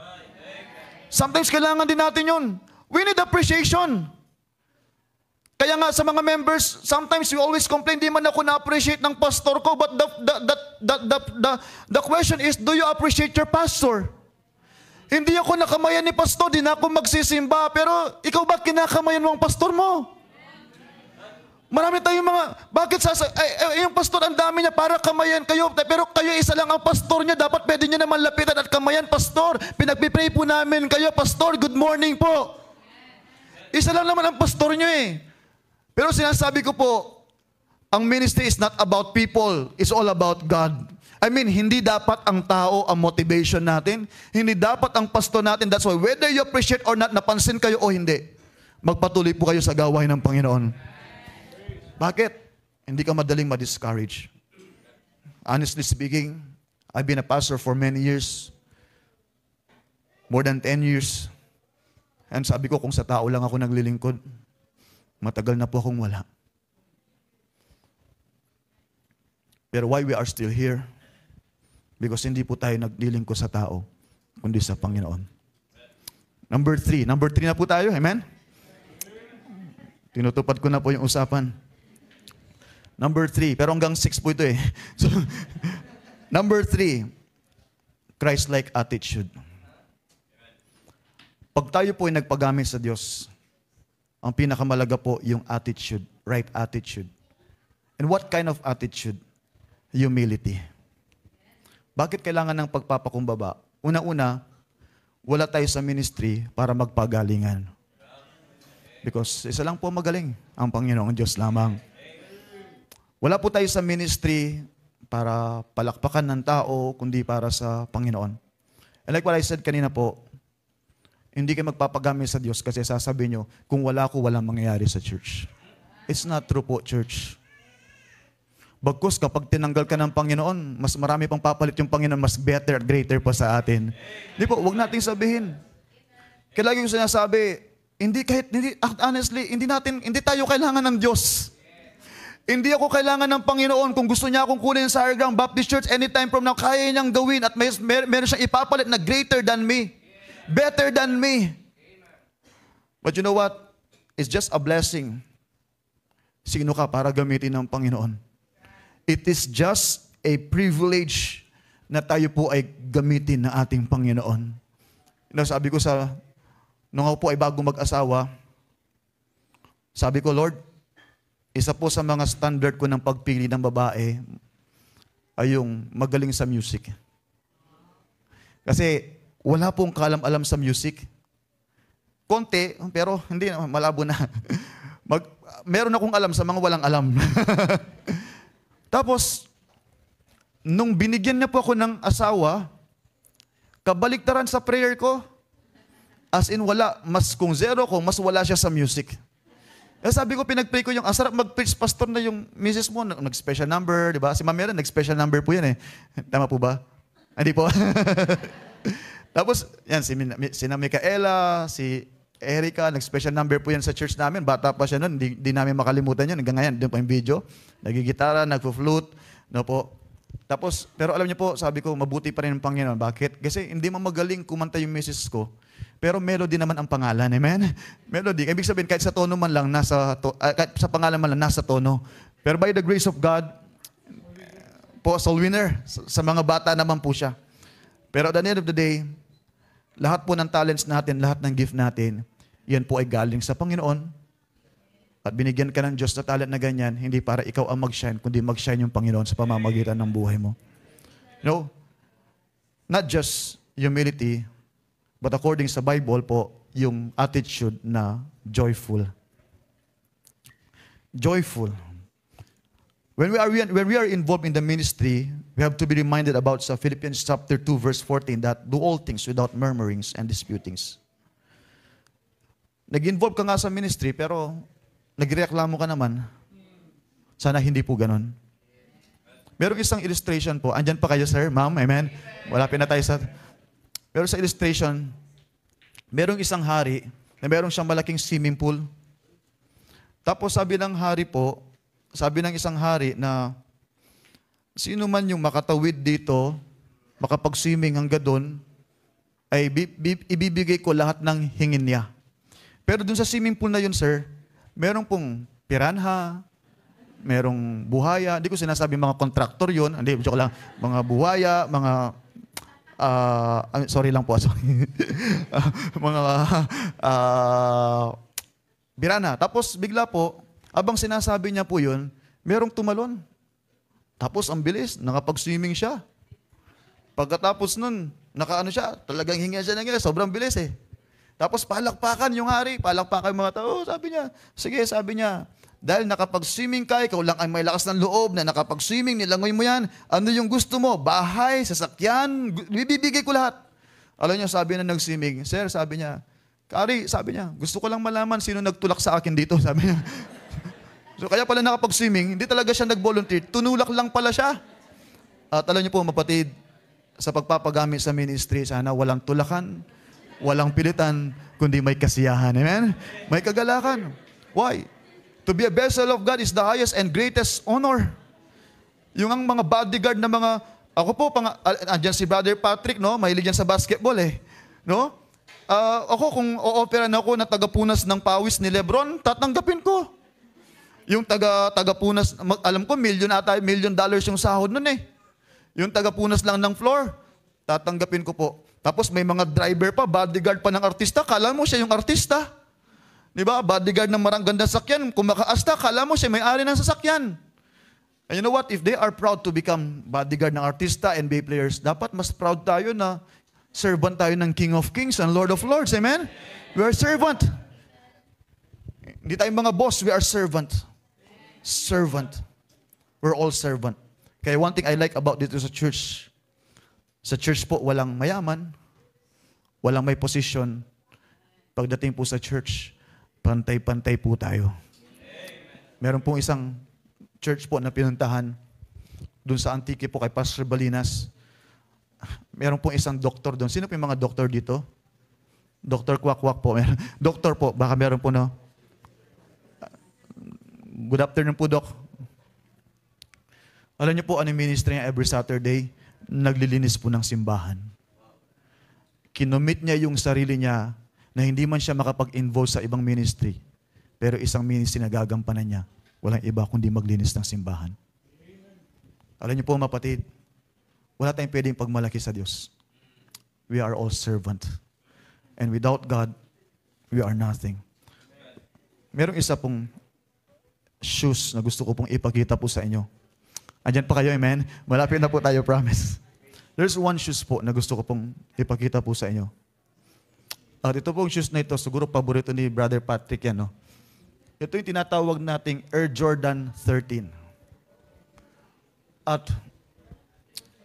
Sometimes kailangan din natin yun. We need appreciation. Kaya nga sa mga members, sometimes we always complain, di man ako na-appreciate ng pastor ko, but the question is, do you appreciate your pastor? Hindi ako nakamayan ni pastor, di na ako magsisimba, pero ikaw ba kinakamayan mo ang pastor mo? Marami tayong mga, bakit yung pastor ang dami niya para kamayan kayo, pero kayo isa lang ang pastor niya, dapat pwede niya naman lapitan at kamayan, pastor. Pinagpipray po namin kayo, pastor, good morning po. Isa lang naman ang pastor niyo eh. Pero sinasabi ko po, ang ministry is not about people, it's all about God. I mean, hindi dapat ang tao ang motivation natin. Hindi dapat ang pastor natin. That's why whether you appreciate or not, napansin kayo o hindi, magpatuloy po kayo sa gawain ng Panginoon. Bakit? Hindi ka madaling ma-discourage. Honestly speaking, I've been a pastor for many years. More than 10 years. And sabi ko, kung sa tao lang ako naglilingkod, matagal na po akong wala. Pero why we are still here? Because hindi po tayo naglilingkod sa tao, kundi sa Panginoon. Number 3 na po tayo, amen? Tinutupad ko na po yung usapan. Number 3, pero hanggang 6 po ito eh. So, number 3, Christ-like attitude. Pag tayo po ay nagpagamit sa Diyos, ang pinakamalaga po yung attitude, right attitude. And what kind of attitude? Humility. Bakit kailangan ng pagpapakumbaba? Una-una, wala tayo sa ministry para magpagalingan. Because isa lang po magaling, ang Panginoong Diyos lamang. Wala po tayo sa ministry para palakpakan ng tao, kundi para sa Panginoon. And like what I said kanina po, hindi kayo magpapagamit sa Diyos kasi sasabihin nyo, kung wala ko, walang mangyayari sa church. It's not true po, church. Bagkus, kapag tinanggal ka ng Panginoon, mas marami pang papalit yung Panginoon, mas better at greater pa sa atin. Hindi po, huwag nating sabihin. Kaya lagi ko sinasabi, honestly, hindi tayo kailangan ng Diyos. Hindi ako kailangan ng Panginoon. Kung gusto niya akong kunin sa Haragang Baptist Church, anytime from now, kaya niyang gawin at meron siyang ipapalit na greater than me. Better than me. But you know what? It's just a blessing. Sino ka para gamitin ng Panginoon? It is just a privilege na tayo po ay gamitin ng ating Panginoon. Sabi ko nung ako po ay bago mag-asawa, sabi ko, Lord, isa po sa mga standard ko ng pagpili ng babae ay yung magaling sa music. Kasi wala pong kalam-alam sa music. Konti, pero hindi, malabo na. Meron akong alam sa mga walang alam. Tapos, nung binigyan niya po ako ng asawa, kabaliktaran sa prayer ko, as in wala, kung zero ko, mas wala siya sa music. Eh sabi ko, pinag-pray ko yung, ang sarap mag-preach, pastor na yung misis mo, nag-special number, di ba? Si Ma'am Mera, nag-special number po yan eh. Tama po ba? Hindi po. Tapos, yan, si Micaela, si Erica, nag-special number po yan sa church namin. Bata pa siya nun, di namin makalimutan yun. Hanggang ngayon, doon pa yung video. Nagigitara, nagpo-flute. No po. Tapos, pero alam niyo po, sabi ko, mabuti pa rin ang Panginoon. Bakit? Kasi hindi mo magaling kumanta yung misis ko. Pero melody naman ang pangalan. Amen? Melody. Ibig sabihin, kahit sa tono man lang, kahit sa pangalan man lang, nasa tono. Pero by the grace of God, po, soul winner. Sa mga bata naman po siya. Pero at the end of the day, lahat po ng talents natin, lahat ng gift natin, yan po ay galing sa Panginoon. At binigyan ka ng Diyos na talent na ganyan, hindi para ikaw ang mag-shine, kundi mag-shine yung Panginoon sa pamamagitan ng buhay mo. No? Not just humility, but according sa Bible po, yung attitude na joyful. Joyful. When we are involved in the ministry, we have to be reminded about sa Philippians chapter 2 verse 14 that do all things without murmurings and disputings. Nag-involve ka nga sa ministry pero nagreklamo ka naman. Sana hindi po ganon. Merong isang illustration po. Andyan pa kayo, sir, ma'am, amen? Malapit na tayo sa... Pero sa illustration, merong isang hari na merong siyang malaking swimming pool. Tapos sabi ng hari po, sabi ng isang hari na sino man yung makatawid dito, makapag-swimming hanggang doon, ay ibibigay ko lahat ng hingin niya. Pero dun sa swimming pool na yun, sir, merong pong piranha, merong buhaya, hindi ko sinasabi mga kontraktor yun, hindi, joke lang, mga buhaya, mga, sorry lang po, sorry. Mga piranha. Tapos bigla po, abang sinasabi niya po yun, merong tumalon. Tapos ang bilis, nakapag-swimming siya. Pagkatapos nun, nakaano siya, talagang hinga siya ng sobrang bilis eh. Tapos palakpakan yung hari, palakpakan yung mga tao. Sabi niya, sige, sabi niya, Dahil nakapag-swimming ka, ikaw lang ay may lakas ng loob na nakapag-swimming, nilangoy mo yan. Ano yung gusto mo? Bahay, sasakyan, bibigay ko lahat. Alam niyo, sabi na nag-swimming, Sir, sabi niya, Kari, sabi niya, gusto ko lang malaman sino nagtulak sa akin dito, sabi niya. So kaya pala nakapag-swimming, hindi talaga siya nag-volunteer, tunulak lang pala siya. At alam niyo po, mapatid, sa pagpapagamit sa ministry, sana walang tulakan, walang pilitan, kundi may kasiyahan. Amen? May kagalakan. Why? To be a vessel of God is the highest and greatest honor. Yung ang mga bodyguard na mga, ako po, andyan si Brother Patrick, no? Mahilig yan sa basketball eh. No? Ako, kung o-operan ako na tagapunas ng pawis ni Lebron, tatanggapin ko. Yung tagapunas, alam ko, $1 million yung sahod nun eh. Yung tagapunas lang ng floor, tatanggapin ko po. Tapos may mga driver pa, bodyguard pa ng artista, kala mo siya yung artista. Di ba? Bodyguard ng marang-ganda sakyan, kung makaasta, kala mo siya may-ari ng sasakyan. And you know what? If they are proud to become bodyguard ng artista, NBA players, dapat mas proud tayo na servant tayo ng King of Kings and Lord of Lords. Amen? We are servant. Hindi tayo mga boss, we are servant. Servant. We're all servant. Kaya one thing I like about dito sa church po, walang mayaman, walang may position. Pagdating po sa church, pantay-pantay po tayo. Meron pong isang church po na pinuntahan doon sa Antique po kay Pastor Balinas. Meron pong isang doktor doon. Sino po yung mga doktor dito? Dr. Kwak-Kwak po. Doktor po, baka meron po no? Good afternoon po, Doc. Alam niyo po ano yung ministry niya every Saturday? Naglilinis po ng simbahan. Kinomit niya yung sarili niya na hindi man siya makapag-involve sa ibang ministry, pero isang ministry na gagampanan niya, walang iba kundi maglinis ng simbahan. Alam niyo po, mapatid, wala tayong pwedeng pagmalaki sa Diyos. We are all servant. And without God, we are nothing. Merong isa pong shoes na gusto ko pong ipakita po sa inyo. Andyan pa kayo, amen? Malapit na po tayo, promise. There's one shoes po na gusto ko pong ipakita po sa inyo. At ito pong shoes na ito, siguro paborito ni Brother Patrick yan, no? Ito yung tinatawag nating Air Jordan 13. At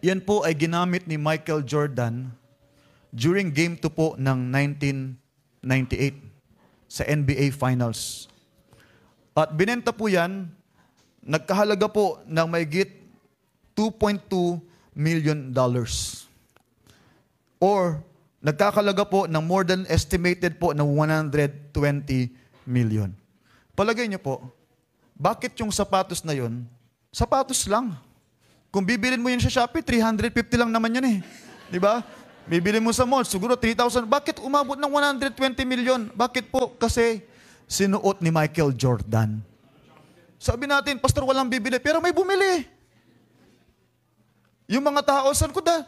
yan po ay ginamit ni Michael Jordan during Game 2 po ng 1998 sa NBA Finals. At binenta po yan, nagkahalaga po ng mahigit $2.2 million. Or nagkakalaga po ng more than estimated po ng 120 million. Palagay niyo po, bakit yung sapatos na yun? Sapatos lang. Kung bibilin mo yun sa Shopee, 350 lang naman yun eh. Di ba? Bibili mo sa mall, siguro 3,000. Bakit umabot ng 120 million? Bakit po? Kasi sinuot ni Michael Jordan. Sabi natin, Pastor, walang bibili, pero may bumili. Yung mga tao, saan ko da?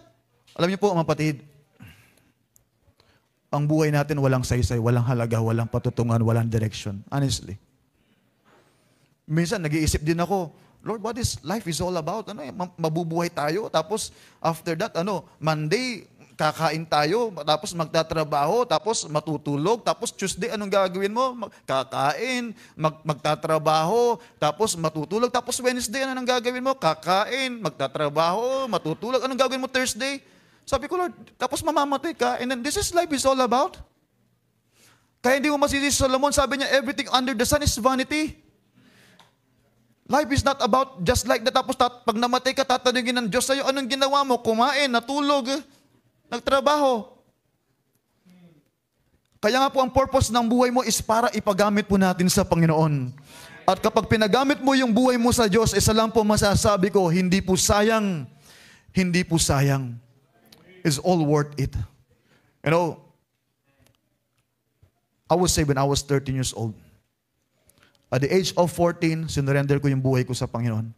Alam niyo po, mga kapatid, ang buhay natin walang saysay, walang halaga, walang patutungan, walang direction. Honestly. Minsan, nag-iisip din ako, Lord, what is life is all about? Ano, mabubuhay tayo, tapos after that, Monday, kakain tayo, tapos magtatrabaho, tapos matutulog, tapos Tuesday, anong gagawin mo? Kakain, magtatrabaho, tapos matutulog, tapos Wednesday, anong gagawin mo? Kakain, magtatrabaho, matutulog, anong gagawin mo Thursday? Sabi ko, Lord, tapos mamamatay ka, and then this is life is all about. Kaya hindi mo masisi si Solomon, sabi niya, everything under the sun is vanity. Life is not about just like that, tapos pag namatay ka, tatanungin ng Diyos sa'yo, anong ginawa mo? Kumain, natulog, nagtrabaho. Kaya nga po ang purpose ng buhay mo is para ipagamit po natin sa Panginoon. At kapag pinagamit mo yung buhay mo sa Diyos, isa lang po masasabi ko, hindi po sayang. Hindi po sayang. It's all worth it. You know, I would say when I was 13 years old, at the age of 14, sinurrender ko yung buhay ko sa Panginoon.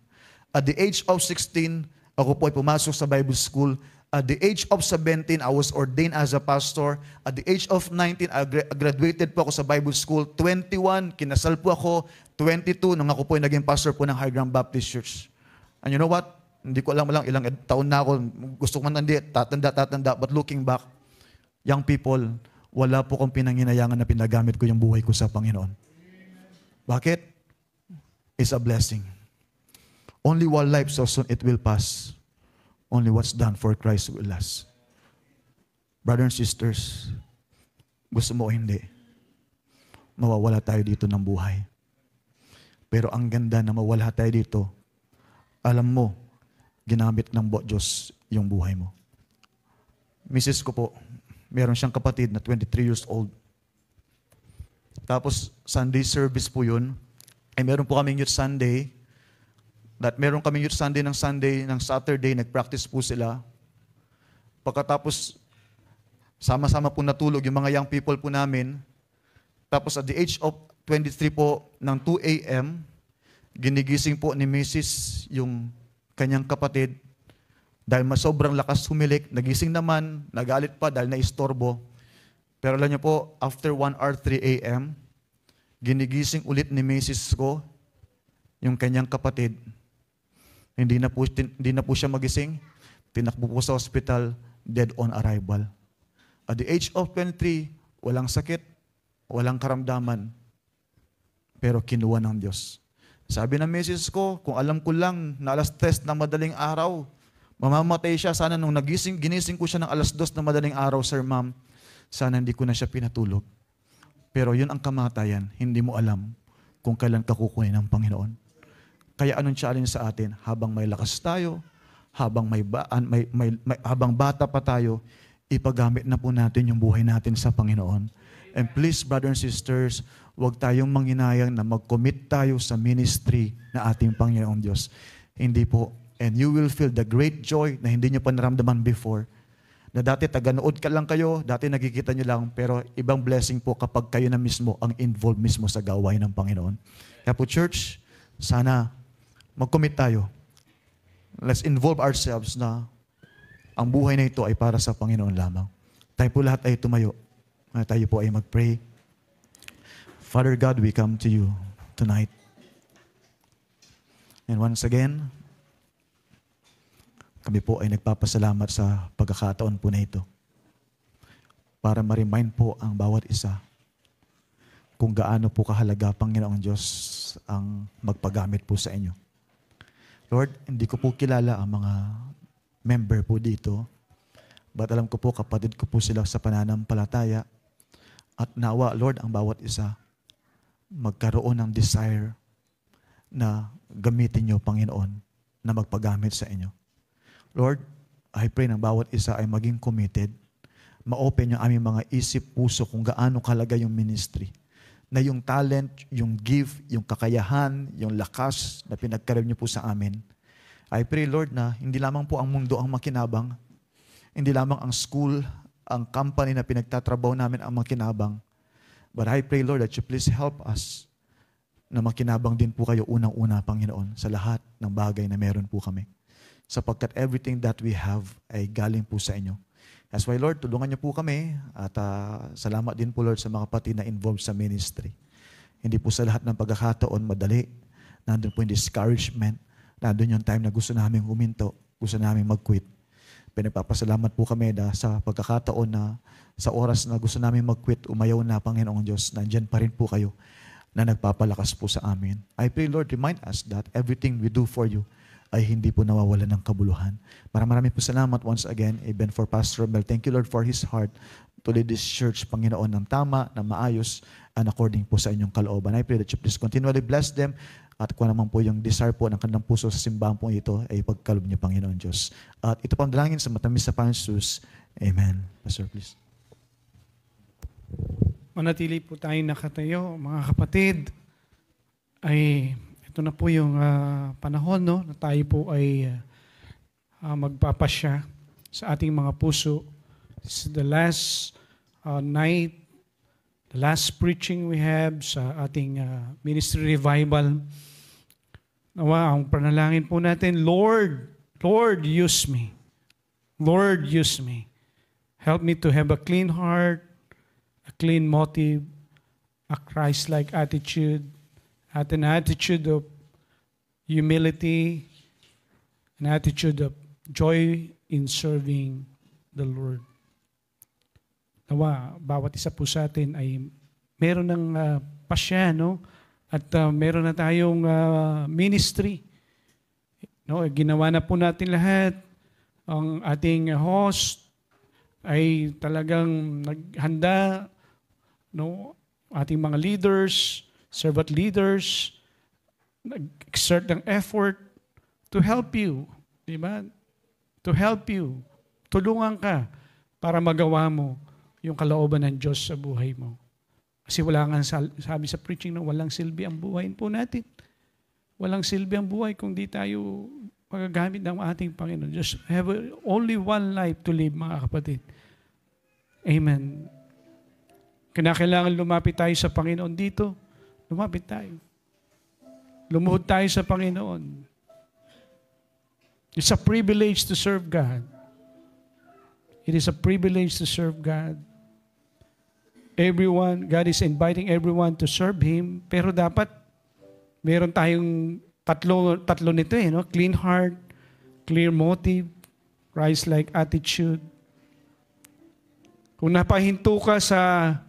At the age of 16, ako po ay pumasok sa Bible school. At the age of 17, I was ordained as a pastor. At the age of 19, I graduated po ako sa Bible school. 21, kinasal po ako. 22, nung ako po ay naging pastor po ng High Ground Baptist Church. And you know what? Hindi ko alam ilang taon na ako. Gusto ko man hindi, tatanda. But looking back, young people, wala po kong pinanginayangan na pinagamit ko yung buhay ko sa Panginoon. Bakit? is a blessing. Only one life, so soon it will pass. Only what's done for Christ will last. Brothers and sisters, gusto mo o hindi, mawawala tayo dito ng buhay. Pero ang ganda na mawala tayo dito, alam mo, ginamit ng Diyos yung buhay mo. Mrs. ko po, meron siyang kapatid na 23 years old. Tapos, Sunday service po yun. Ay meron po kaming youth Sunday. Meron kaming youth Sunday, ng Saturday, nag-practice po sila. Pagkatapos, sama-sama po natulog yung mga young people po namin. Tapos at the age of 23 po, ng 2 a.m., ginigising po ni Mrs. yung kanyang kapatid. Dahil sobrang lakas humilik, nagising naman, nagalit pa dahil naistorbo. Pero alam niyo po, after 1 hour, 3 a.m., ginigising ulit ni Mrs. ko yung kanyang kapatid. Hindi na po siya magising. Tinakbo po sa hospital, dead on arrival. At the age of 23, walang sakit, walang karamdaman, pero kinuha ng Diyos. Sabi ng Mrs. ko, kung alam ko lang na alas 3 na madaling araw, mamamatay siya. Sana nung ginising ko siya ng alas 2 na madaling araw, Sir Ma'am, sana hindi ko na siya pinatulog. Pero yun ang kamatayan, hindi mo alam kung kailan ka kukunin ng Panginoon. Kaya anong challenge sa atin? Habang may lakas tayo, habang habang bata pa tayo, ipagamit na po natin yung buhay natin sa Panginoon. And please, brothers and sisters, huwag tayong manghinayang na mag-commit tayo sa ministry na ating Panginoon Diyos. Hindi po. And you will feel the great joy na hindi nyo pa naramdaman before. Na dati taga-nood ka lang kayo, dati nakikita nyo lang, pero ibang blessing po kapag kayo na mismo ang involved mismo sa gawain ng Panginoon. Kaya po, church, sana mag-commit tayo. Let's involve ourselves na ang buhay na ito ay para sa Panginoon lamang. Tayo po lahat ay tumayo. Tayo po ay mag-pray. Father God, we come to you tonight. And once again, kami po ay nagpapasalamat sa pagkakataon po na ito para ma-remind po ang bawat isa kung gaano po kahalaga, Panginoong Diyos, ang magpagamit po sa inyo. Lord, hindi ko po kilala ang mga member po dito, but alam ko po kapatid ko po sila sa pananampalataya at nawa, Lord, ang bawat isa magkaroon ng desire na gamitin niyo, Panginoon, na magpagamit sa inyo. Lord, I pray ng bawat isa ay maging committed, ma-open yung aming mga isip, puso kung gaano kalaga yung ministry. Na yung talent, yung gift, yung kakayahan, yung lakas na pinagkaroon niyo po sa amin. I pray, Lord, na hindi lamang po ang mundo ang makinabang, hindi lamang ang school, ang company na pinagtatrabaho namin ang makinabang. But I pray, Lord, that you please help us na makinabang din po kayo unang-una, Panginoon, sa lahat ng bagay na meron po kami. Sapagkat everything that we have ay galing po sa inyo. That's why, Lord, tulungan niyo po kami at salamat din po, Lord, sa mga kapatid na involved sa ministry. Hindi po sa lahat ng pagkakataon madali. Nandun po yung discouragement. Nandun yung time na gusto namin huminto, gusto namin mag-quit. Pinagpapasalamat po kami na sa pagkakataon na sa oras na gusto namin mag-quit, umayaw na, Panginoong Diyos, nandyan pa rin po kayo na nagpapalakas po sa amin. I pray, Lord, remind us that everything we do for you ay hindi po nawawala ng kabuluhan. Maraming po salamat once again, even for Pastor Mel. Thank you, Lord, for his heart to lead this church, Panginoon, ng tama, na maayos, and according po sa inyong kalooban. I pray that you please continually bless them at kung naman po yung desire po ng kanilang puso sa simbahan po ito ay pagkalob niyo, Panginoon Diyos. At ito pang dalangin sa matamis sa Pansus. Amen. Pastor, please. Manatili po tayong nakatayo, mga kapatid. Ay ito na po yung panahon, no, na tayo po ay magpapasya sa ating mga puso. This is the last night, the last preaching we have sa ating ministry revival. Nawa, ang panalangin po natin, Lord, use me. Lord, use me. Help me to have a clean heart, a clean motive, a Christ-like attitude, at an attitude of humility, an attitude of joy in serving the Lord. Nawa, bawat isa po sa atin ay meron ng pasya, no? At meron na tayong ministry. No, ginawa na po natin lahat. Ang ating host ay talagang naghanda, no, ating mga leaders, servant leaders, nag-exert ng effort to help you, di ba? To help you. Tulungan ka para magawa mo yung kalooban ng Diyos sa buhay mo. Kasi wala nga sabi sa preaching na walang silbi ang buhay po natin. Walang silbi ang buhay kung di tayo magagamit ng ating Panginoon. Just have only one life to live, mga kapatid. Amen. Kailangan lumapit tayo sa Panginoon dito. Lumapit tayo. Lumuhod tayo sa Panginoon. It's a privilege to serve God. It is a privilege to serve God. God is inviting everyone to serve Him, pero dapat meron tayong tatlo nito no? Clean heart, clear motive, Christ-like attitude. Kung nahinto ka sa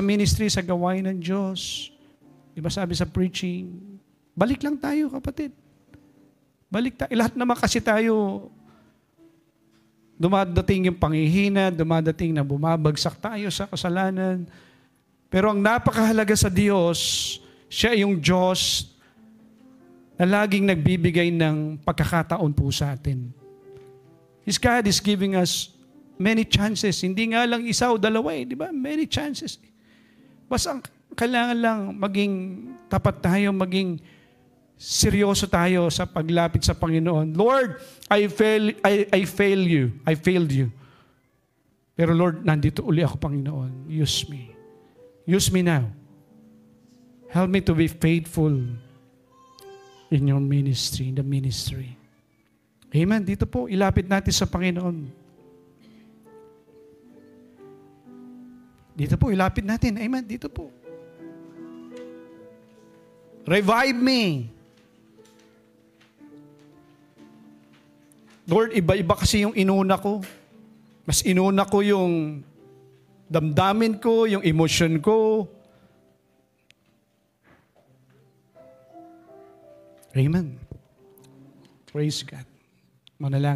ministry, sa gawain ng Diyos, di ba sabi sa preaching, balik lang tayo, kapatid. Balik tayo. Lahat naman kasi tayo, dumadating yung panghihina, dumadating na bumabagsak tayo sa kasalanan. Pero ang napakahalaga sa Diyos, siya yung Diyos na laging nagbibigay ng pagkakataon po sa atin. His God is giving us many chances. Hindi nga lang isa o dalawa di ba? Many chances. Basta kailangan lang maging tapat tayo, maging seryoso tayo sa paglapit sa Panginoon. Lord, I failed you. Pero Lord, nandito uli ako, Panginoon. Use me. Use me now. Help me to be faithful in your ministry, in the ministry. Amen. Dito po, ilapit natin sa Panginoon. Dito po, ilapit natin. Amen. Dito po. Revive me. Lord, iba-iba kasi yung inuna ko. Mas inuna ko yung damdamin ko, yung emotion ko. Amen. Praise God. Manalangin.